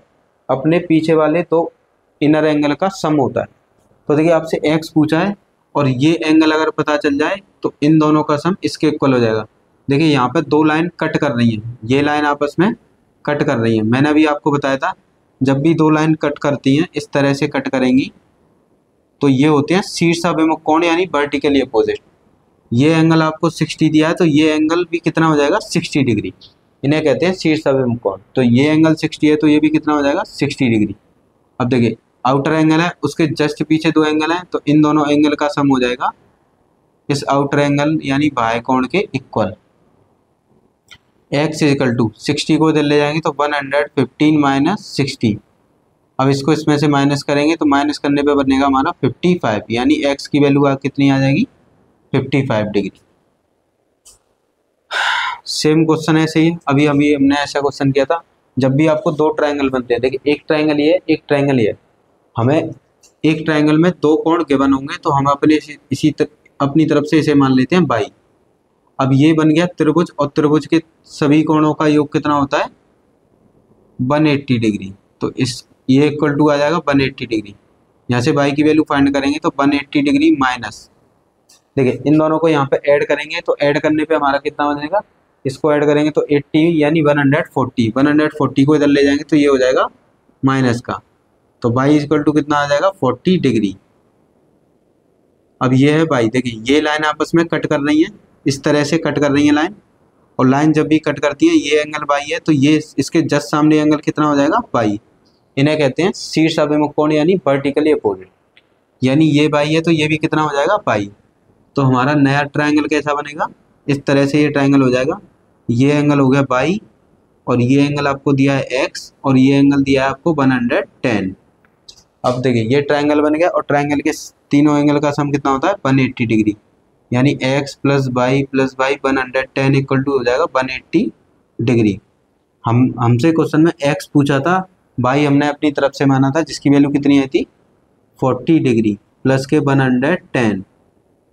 अपने पीछे वाले तो इनर एंगल का सम होता है। तो देखिए आपसे x पूछा है और ये एंगल अगर पता चल जाए तो इन दोनों का सम इसके इक्वल हो जाएगा। देखिए यहाँ पे दो लाइन कट कर रही हैं, ये लाइन आपस में कट कर रही है। मैंने अभी आपको बताया था जब भी दो लाइन कट करती हैं इस तरह से कट करेंगी तो ये होते हैं शीर्षाभिमुख कोण, यानी वर्टिकली अपोजिट। ये एंगल आपको 60 दिया है तो ये एंगल भी कितना हो जाएगा 60 डिग्री, इन्हें कहते हैं शीर्षाभिमुख कोण। तो ये एंगल 60 है तो ये भी कितना हो जाएगा 60 डिग्री। अब देखिए आउटर एंगल है, उसके जस्ट पीछे दो एंगल हैं, तो इन दोनों एंगल का सम हो जाएगा इस आउटर एंगल यानी बाह्य कोण के इक्वल। x इक्वल टू 60 को इधर ले जाएंगे तो 115 माइनस 60। अब इसको इसमें से माइनस करेंगे तो माइनस करने पे बनेगा हमारा 55, यानी x की वैल्यू कितनी आ जाएगी 55 डिग्री। सेम क्वेश्चन ऐसे ही अभी हमने ऐसा क्वेश्चन किया था, जब भी आपको दो ट्रायंगल बनते हैं, देखिए एक ट्रायंगल ये है एक ट्रायंगल ये है, हमें एक ट्रायंगल में दो कोण गिवन होंगे तो हम अपनी तरफ से इसे मान लेते हैं बाई। अब ये बन गया त्रिभुज और त्रिभुज के सभी कोणों का योग कितना होता है 180 डिग्री। तो ये इक्वल टू आ जाएगा 180 डिग्री। यहाँ से बाई की वैल्यू फाइंड करेंगे तो 180 डिग्री माइनस, देखिए इन दोनों को यहाँ पे ऐड करेंगे तो ऐड करने पे हमारा कितना हो जाएगा, इसको ऐड करेंगे तो 80 यानी 140 को इधर ले जाएंगे तो ये हो जाएगा माइनस का, तो बाई इक्वल टू कितना आ जाएगा 40 डिग्री। अब ये है बाई, देखिए ये लाइन आपस में कट कर रही है, इस तरह से कट कर रही है लाइन, और लाइन जब भी कट करती है ये एंगल बाई है तो ये इसके जस्ट सामने एंगल कितना हो जाएगा बाई। इन्हें कहते हैं शीर्ष अभिमुख कोण यानी वर्टिकली अपोजिट, यानी ये बाई है तो ये भी कितना हो जाएगा बाई। तो हमारा नया ट्रायंगल कैसा बनेगा, इस तरह से ये ट्रायंगल हो जाएगा। ये एंगल हो गया बाई और ये एंगल आपको दिया है x और ये एंगल दिया है आपको 110। अब देखिए ये ट्रायंगल बन गया और ट्रायंगल के तीनों एंगल का सम कितना होता है 180 डिग्री, यानी x plus y 110 equal to हो जाएगा 180 डिग्री। हमसे क्वेश्चन में x पूछा था, बाई हमने अपनी तरफ से माना था जिसकी वैल्यू कितनी आई थी 40 डिग्री प्लस के 110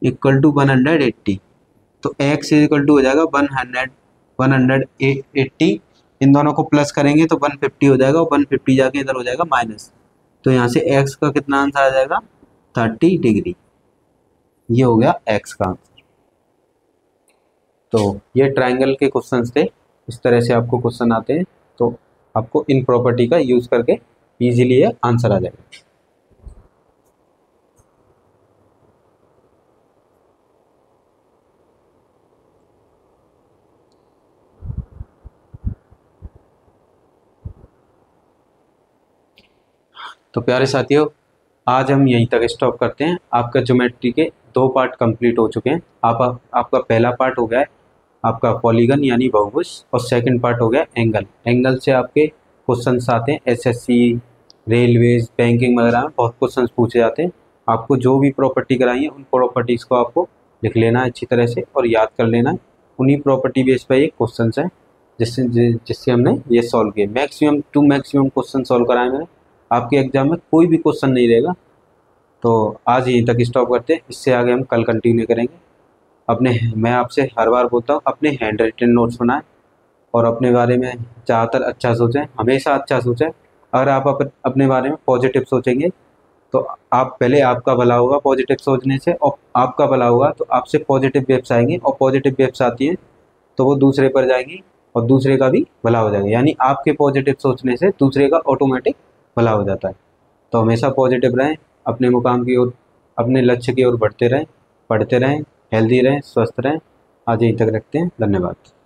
इक्वल टू 180, तो x इक्वल टू हो जाएगा 180। इन दोनों को प्लस करेंगे तो 150 हो जाएगा और 150 जाके इधर हो जाएगा माइनस, तो यहाँ से x का कितना आंसर आ जाएगा 30 डिग्री। ये हो गया x का आंसर। तो ये ट्रायंगल के क्वेश्चंस थे, इस तरह से आपको क्वेश्चन आते हैं तो आपको इन प्रॉपर्टी का यूज करके इजीली ये आंसर आ जाएगा। तो प्यारे साथियों आज हम यहीं तक स्टॉप करते हैं। आपका ज्योमेट्री के दो पार्ट कंप्लीट हो चुके हैं। आपका पहला पार्ट हो गया है आपका पॉलीगन यानी बहुभुज, और सेकंड पार्ट हो गया एंगल से आपके क्वेश्चंस आते हैं। एसएससी, रेलवेज, बैंकिंग वगैरह में बहुत क्वेश्चंस पूछे जाते हैं। आपको जो भी प्रॉपर्टी कराई है उन प्रॉपर्टीज़ को आपको लिख लेना है अच्छी तरह से और याद कर लेना है। उन्हीं प्रॉपर्टी बेस पर ये क्वेश्चन है जिससे हमने ये सॉल्व किए। मैक्सिमम क्वेश्चन सॉल्व कराए मैंने। आपके एग्जाम में कोई भी क्वेश्चन नहीं रहेगा। तो आज यहीं तक स्टॉप करते हैं, इससे आगे हम कल कंटिन्यू करेंगे। मैं आपसे हर बार बोलता हूँ अपने हैंड रिटन नोट्स बनाएं और अपने बारे में ज़्यादातर अच्छा सोचें, हमेशा अच्छा सोचें। अगर आप अपने बारे में पॉजिटिव सोचेंगे तो आप पहले आपका भला होगा पॉजिटिव सोचने से, और आपका भला होगा तो आपसे पॉजिटिव वेब्स आएंगी, और पॉजिटिव वेब्स आती हैं तो वो दूसरे पर जाएंगी और दूसरे का भी भला हो जाएगा। यानी आपके पॉजिटिव सोचने से दूसरे का ऑटोमेटिक भला हो जाता है। तो हमेशा पॉजिटिव रहें, अपने मुकाम की ओर, अपने लक्ष्य की ओर बढ़ते रहें, पढ़ते रहें, हेल्दी रहें, स्वस्थ रहें। आज यहीं तक रखते हैं। धन्यवाद।